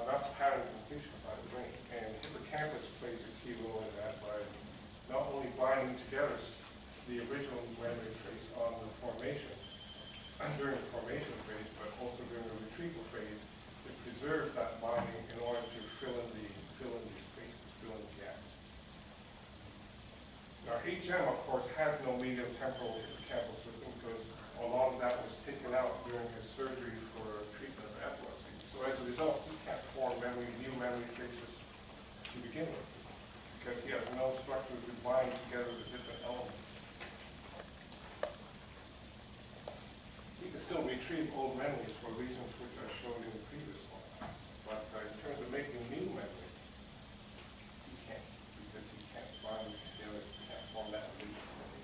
Speaker 1: That's pattern completion by the brain. And hippocampus plays a key role in that by not only binding together the original memory trace on the formation, during the formation phase, but also during the retrieval phase, it preserves that binding in order to fill in the spaces, fill in the gaps. Now, HM, of course, has no medial temporal hippocampal system because a lot of that was taken out during his surgery for treatment of epilepsy. So as a result, he can't form new memory traces to begin with because he has no structure to bind together the different elements. He can still retrieve old memories for reasons which I showed in the previous one. But in terms of making new memory, he can't, because he can't bind together, he can't form that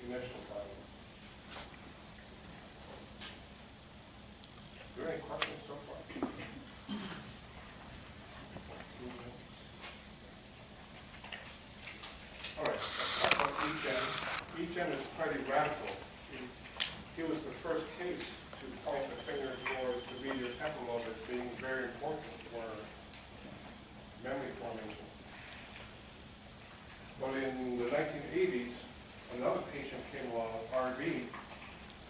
Speaker 1: initial binding. Are there any questions so far? All right, that's what EGEN is pretty radical. He was the first case to point the finger towards the medial temporal lobe as being very important for memory formation. But in the 1980s, another patient came along, RB,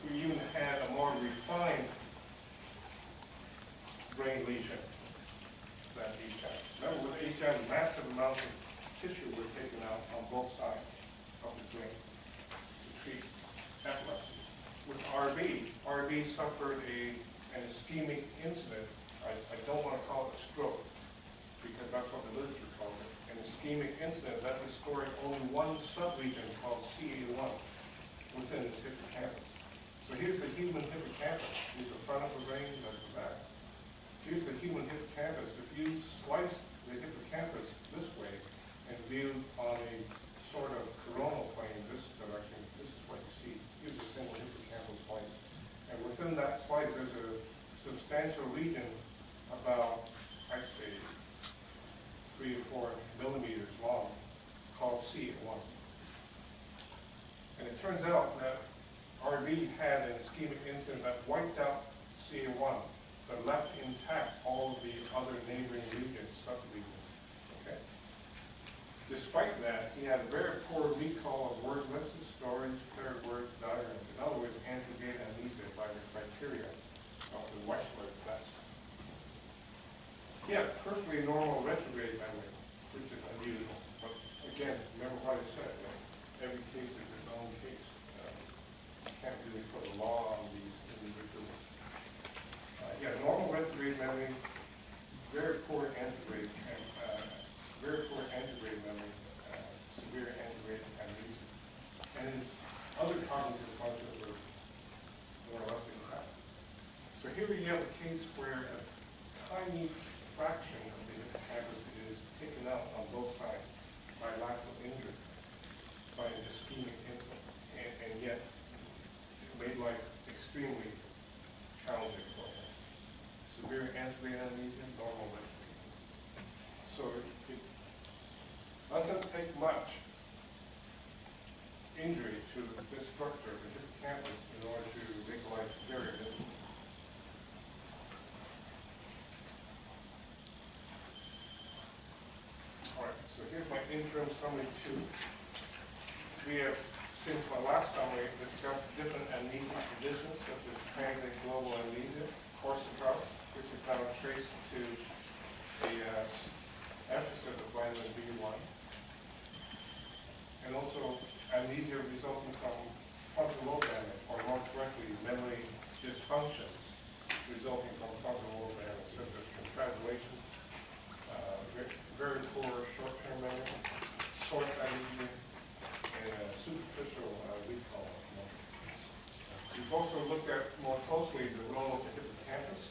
Speaker 1: who even had a more refined brain lesion than HM. Remember, with HM, massive amounts of tissue were taken out on both sides of the brain to treat epilepsy. With RB suffered an ischemic incident. I don't want to call it a stroke because that's what the literature calls it. An ischemic incident that destroyed only one subregion called CA1 within its hippocampus. So here's the human hippocampus. Here's the front of the brain, that's the back. Here's the human hippocampus. If you slice the hippocampus this way and view on a sort of coronal plane this direction, this is what you see. Here's a single hippocampal slice. And within that slice, there's a substantial region about, I'd say, 3 or 4 millimeters long, called CA1. And it turns out that RV had an ischemic incident that wiped out CA1, but left intact all of the other neighboring regions, subregions. Okay? Despite that, he had a very poor recall of word lists, stories, paired words, diagrams. In other words, anti-gate amnesia by the criteria of the Wechsler test. He had perfectly normal retrograde memory, which is unusual. But again, remember what I said, right? Every case is its own case. You can't really put a law on these individuals. He had normal retrograde memory, very poor antegrade, memory, severe antegrade amnesia. And his other cognitive functions were more or less intact. So here we have a case where a tiny fraction of the hippocampus is taken out on both sides by lateral injury, by an ischemic incident, and yet it made life extremely challenging for him. Severe antegrade amnesia, normal retrograde. So it doesn't take much injury to this structure, the hippocampus, in order to make life very miserable. So here's my interim summary 2. We have, since my last summary, discussed different amnesia conditions such as transient global amnesia, Korsakoff, which is now traced to the deficit of vitamin B1, and also amnesia resulting from frontal lobe damage, or more correctly, memory dysfunctions resulting from frontal lobe damage, such as confabulation, very poor short-term memory, source amnesia, and superficial recall. We've also looked at more closely the role of the hippocampus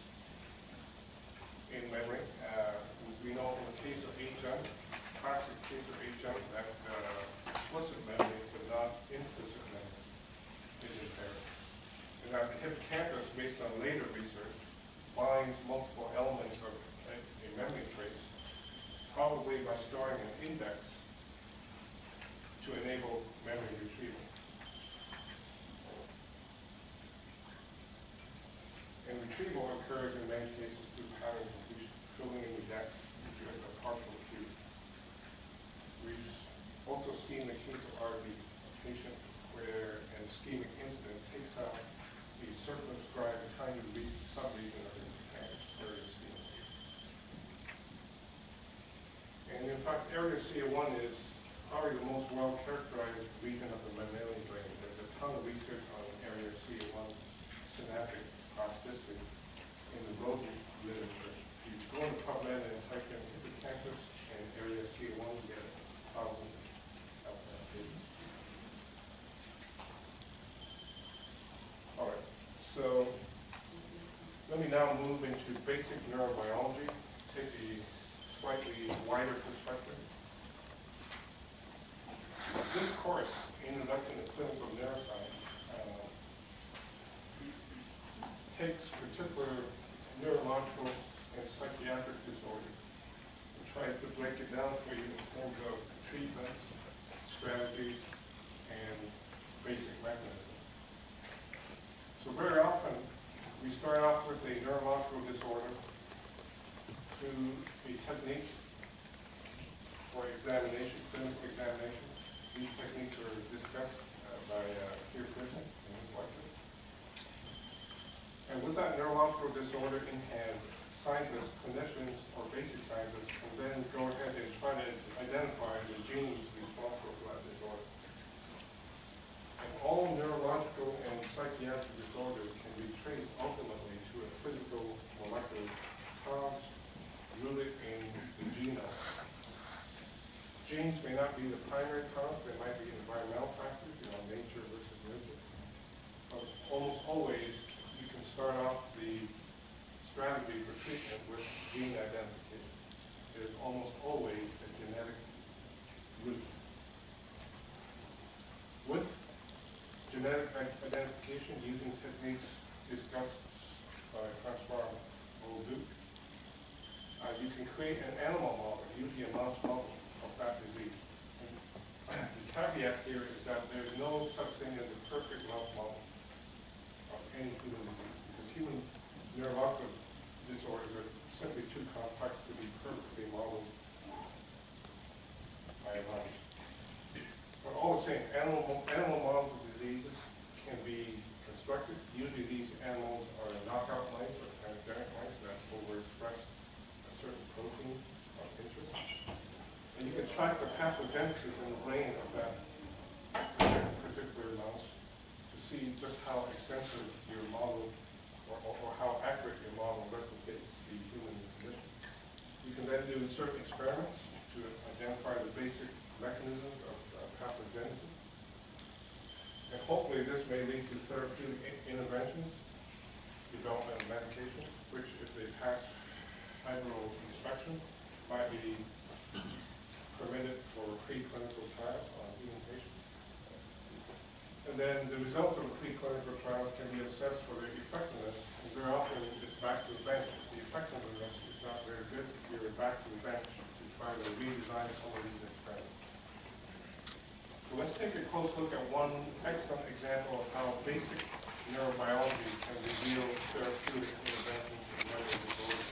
Speaker 1: in memory. We know from the case of HM, classic case of HM, that explicit memory but not implicit memory is impaired. And that the hippocampus, based on later research, binds multiple elements of a memory trace, probably by storing an index to enable memory retrieval. And retrieval occurs in many cases through pattern completion, filling in the gaps with a partial cue. We've also seen the case of RV, a patient where an ischemic incident takes out the circumscribed tiny subregion of the hippocampus, very ischemic. And in fact, area CA1 is probably the most well-characterized region of the mammalian brain. There's a ton of research on area CA1 synaptic plasticity in the rodent literature. You go into PubMed and type in hippocampus and area CA1, you get thousands of pages. All right, so let me now move into basic neurobiology, take a slightly wider perspective. This course, Introduction to Clinical Neuroscience, takes particular neurological and psychiatric disorders and tries to break it down for you in terms of treatments, strategies, and basic mechanisms. So very often, we start off with a neurological disorder through a technique for examination, clinical examination. These techniques are discussed by Keir Krishnan in his lecture. And with that neurological disorder in hand, scientists, clinicians, or basic scientists can then go ahead and try to identify the genes responsible for that disorder. And all neurological and psychiatric disorders can be traced ultimately to a physical molecular cause rooted in the genome. Genes may not be the primary cause, they might be environmental factors, nature versus nurture. But almost always, you can start off the strategy for treatment with gene identification. There's almost always a genetic root. With genetic identification using techniques discussed by Francois will do. You can create an animal model, usually a mouse model, of that disease. And the caveat here is that there's no such thing as a perfect mouse model of any human disease, because human neurological disorders are simply too complex to be perfectly modeled by a mouse. But all the same, animal models of diseases can be constructed. Usually these animals are knockout mice or transgenic mice that overexpress a certain protein of interest. And you can track the pathogenesis in the brain of that particular mouse to see just how extensive your model or how accurate your model replicates the human condition. You can then do certain experiments to identify the basic mechanisms of pathogenesis. And hopefully this may lead to therapeutic interventions, development of medications, which if they pass federal inspection might be permitted for preclinical trials on human patients. And then the results of the preclinical trials can be assessed for their effectiveness. And very often it's back to the bench. The effectiveness is not very good. You're back to the bench to try to redesign some of these experiments. So let's take a close look at one excellent example of how basic neurobiology can reveal therapeutic interventions in mental disorders.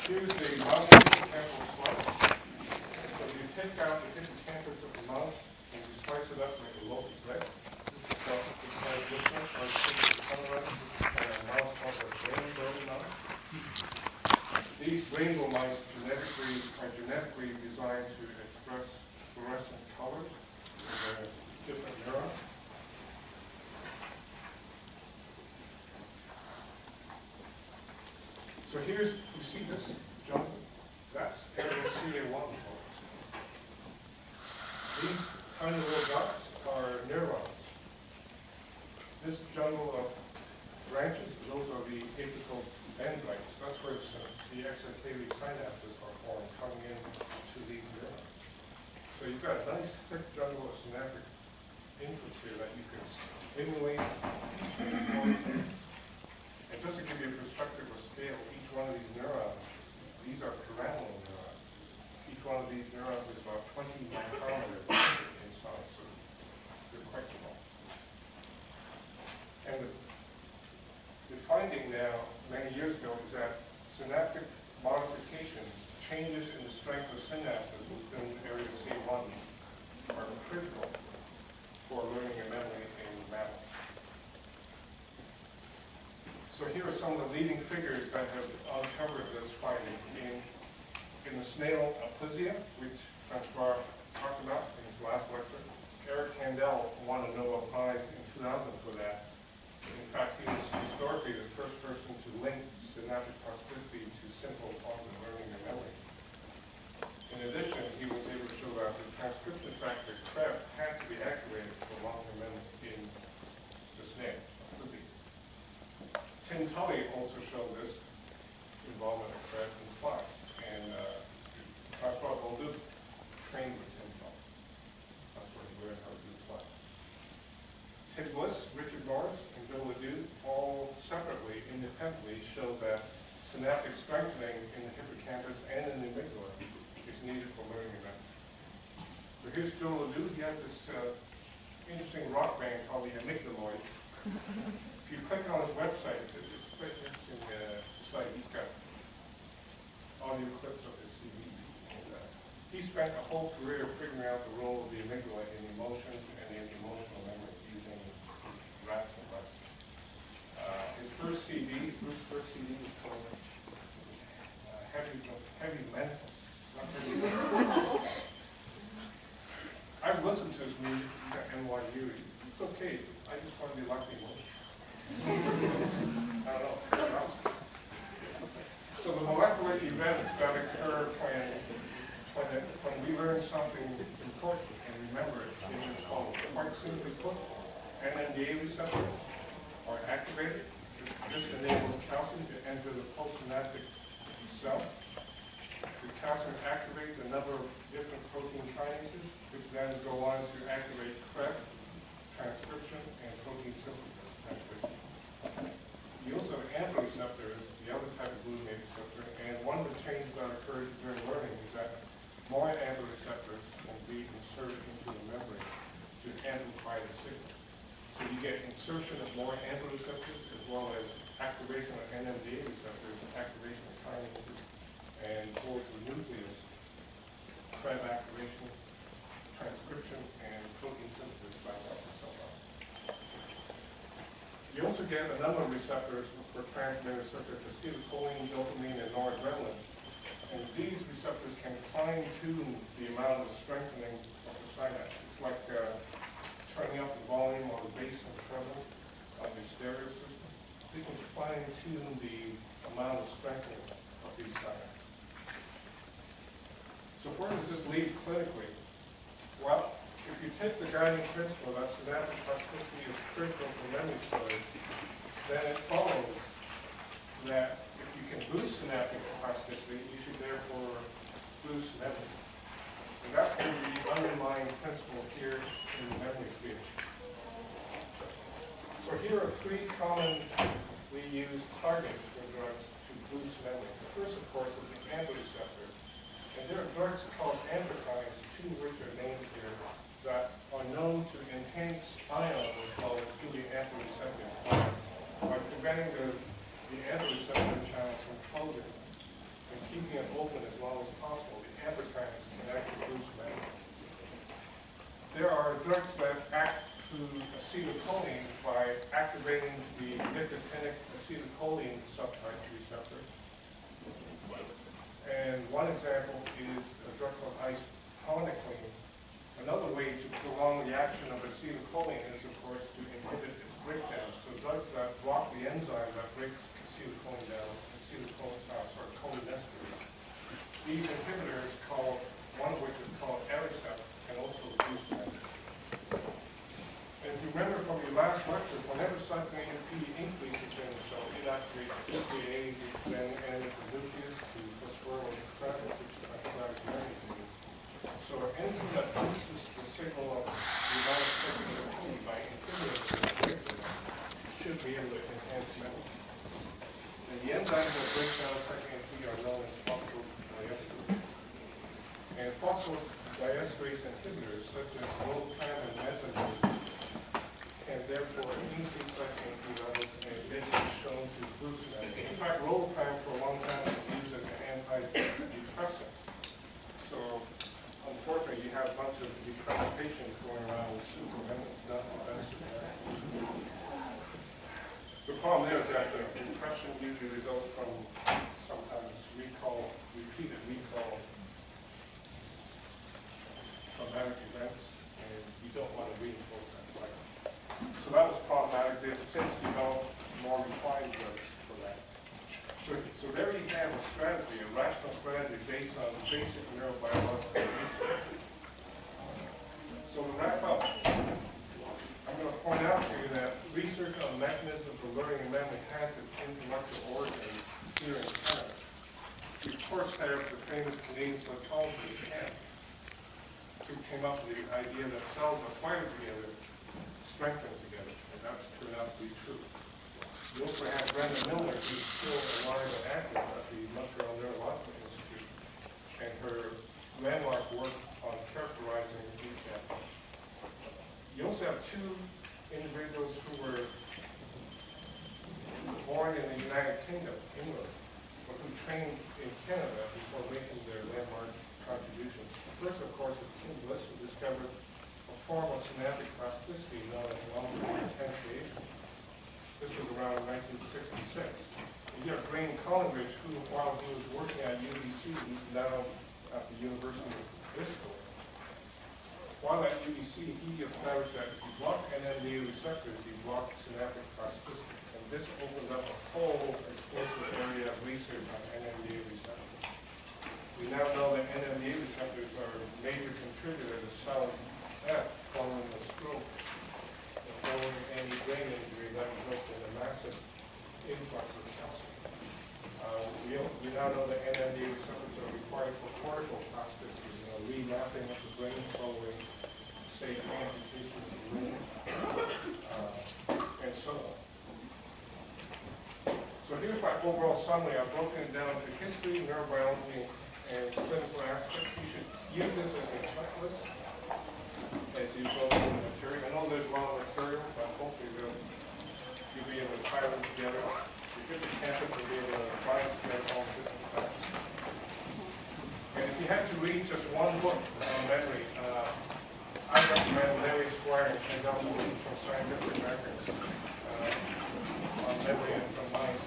Speaker 1: Here's the mouse hippocampal slice. So you take out the hippocampus of the mouse and you slice it up like a loaf of bread. This is quite different. Or sunrise, a mouse called a rainbow mouse. These rainbow mice are genetically designed to express fluorescent colors in their different neurons. So here's, you see this jungle? That's area CA1. These tiny little dots are neurons. This jungle of branches, those are the apical dendrites. That's where the excitatory synapses are formed, coming in to these neurons. So you've got a nice thick jungle of synaptic inputs here that you can stimulate. And just to give you a perspective of scale, each one of these neurons, these are pyramidal neurons. Each one of these neurons is about 20 micrometers in size, so they're quite small. And the finding now, many years ago, is that synaptic modifications, changes in the strength of synapses within area C1 are critical for learning and memory in mammals. So here are some of the leading figures that have uncovered this finding. In the snail Aplysia, which Francois talked about in his last lecture, Eric Kandel won a Nobel Prize in 2000 for that. In fact, he was historically the first person to link synaptic plasticity to simple forms of learning and memory. In addition, he was able to show that the transcription factor CREB had to be activated for long-term memory in the snail. Tim Tully also showed this involvement of CREB in flies. And Francois Bolduc trained with Tim Tully. That's where he learned how to do flies. Tim Bliss, Richard Morris, and Bill Ledoux all separately, independently, showed that synaptic strengthening in the hippocampus and in the amygdala is needed for learning and memory. So here's Bill Ledoux. He has this interesting rock band called the Amygdaloid. If you click on his website, it's a quite interesting site. He's got audio clips of his CD. And, he spent a whole career figuring out the role of the amygdala in emotions and in emotional memory using rats and mice. His first CD was called Heavy Mental. Not Heavy Mental. I've listened to his music at NYU. It's okay. I just want to be like the emotion. I don't know. So the molecular events that occur when we learn something important and remember it is called, quite simply put, NMDA receptors are activated. This enables calcium to enter the postsynaptic cell. The calcium activates a number of different protein kinases, which then go on to activate CREB, transcription, and protein synthesis. receptors can be inserted into the membrane to amplify the signal. So you get insertion of more AMPA receptors as well as activation of NMDA receptors, activation of kinases, and towards the nucleus, Fab activation, transcription, and protein synthesis by and so on. You also get a number of receptors for transmitters such as acetylcholine, dopamine, and noradrenaline. And these receptors can fine-tune the amount of strengthening of the synapse. It's like turning up the volume or the bass and treble of the stereo system. They can fine-tune the amount of strengthening of these synapses. So where does this lead clinically? Well, if you take the guiding principle that synaptic plasticity is critical for memory storage, then it follows that if you can boost synaptic plasticity, you should therefore boost memory. And that's going to be the underlying principle here in the memory field. So here are three commonly used targets for drugs to boost memory. The first, of course, is the AMPA receptor. And there are drugs called AMPA-kines, two of which are named here, that are known to enhance ion flow through the AMPA receptor by preventing the AMPA receptor channel from closing and keeping it open as long as possible. The AMPA-kines can actually boost memory. There are drugs that act through acetylcholine by activating the nicotinic acetylcholine subtype receptor. And one example is a drug called isoponicline. Another way to prolong the action of acetylcholine is, of course, to inhibit its breakdown. So drugs that block the enzyme that breaks acetylcholine down, cholinesterase. These inhibitors, one of which is called Aricept, can also reduce memory. And if you remember from your last lecture, whenever cyclin AMP increases in the cell, it activates nuclease, then enters the nucleus to phosphoryl extraction, which is extract memory. So anything that boosts the signal of the amount of cyclin AMP by inhibiting the breakdown should be able to enhance memory. And the enzymes that break down cyclin AMP are known as phosphodiesterase. And phosphodiesterase inhibitors such as rolotam and methanol can therefore increase cyclin AMP levels, and it is shown to boost memory. In fact, rolotam for a long time was used as an antidepressant. So unfortunately, you have a bunch of depressed patients going around with super memory. It's not the best of that. The problem there is that the depression usually results from sometimes repeated recall traumatic events, and you don't want to reinforce that cycle. So that was problematic. They've since developed more refined drugs for that. So there you have a strategy, a rational strategy based on basic neurobiological research. So to wrap up, I'm going to point out to you that research on mechanisms of learning and memory has its intellectual origins here in Canada. We of course have the famous Canadian psychologist Kent, who came up with the idea that cells that fire together strengthen together, and that's turned out to be true. We also have Brenda Milner, who's still alive and active at the Montreal Neurological Institute, and her landmark work on characterizing ECAP. You also have two individuals who were born in the United Kingdom, England, but who trained in Canada before making their landmark contributions. The first, of course, is Tim Bliss, who discovered a form of synaptic plasticity known as long-term potentiation. This was around 1966. You have Graham Collingridge, who, while he was working at UBC, he's now at the University of Bristol. While at UBC, he established that if you block NMDA receptors, you block synaptic plasticity. And this opened up a whole explosive area of research on NMDA receptors. We now know that NMDA receptors are a major contributor to cell death following a stroke, and following any brain injury that results in a massive influx of calcium. We now know that NMDA receptors are required for cortical plasticity, remapping of the brain following, say, amputation of the brain, and so on. So here's my overall summary. I've broken it down to history, neurobiology, and clinical aspects. You should use this as a campus as you go through the material. I know there's a lot of material, but hopefully you'll be able to tie them together. If you get the campus, you'll be able to tie them together all different types. And if you had to read just one book on memory, I recommend Larry Squire and Del from Scientific Records on memory and from mind.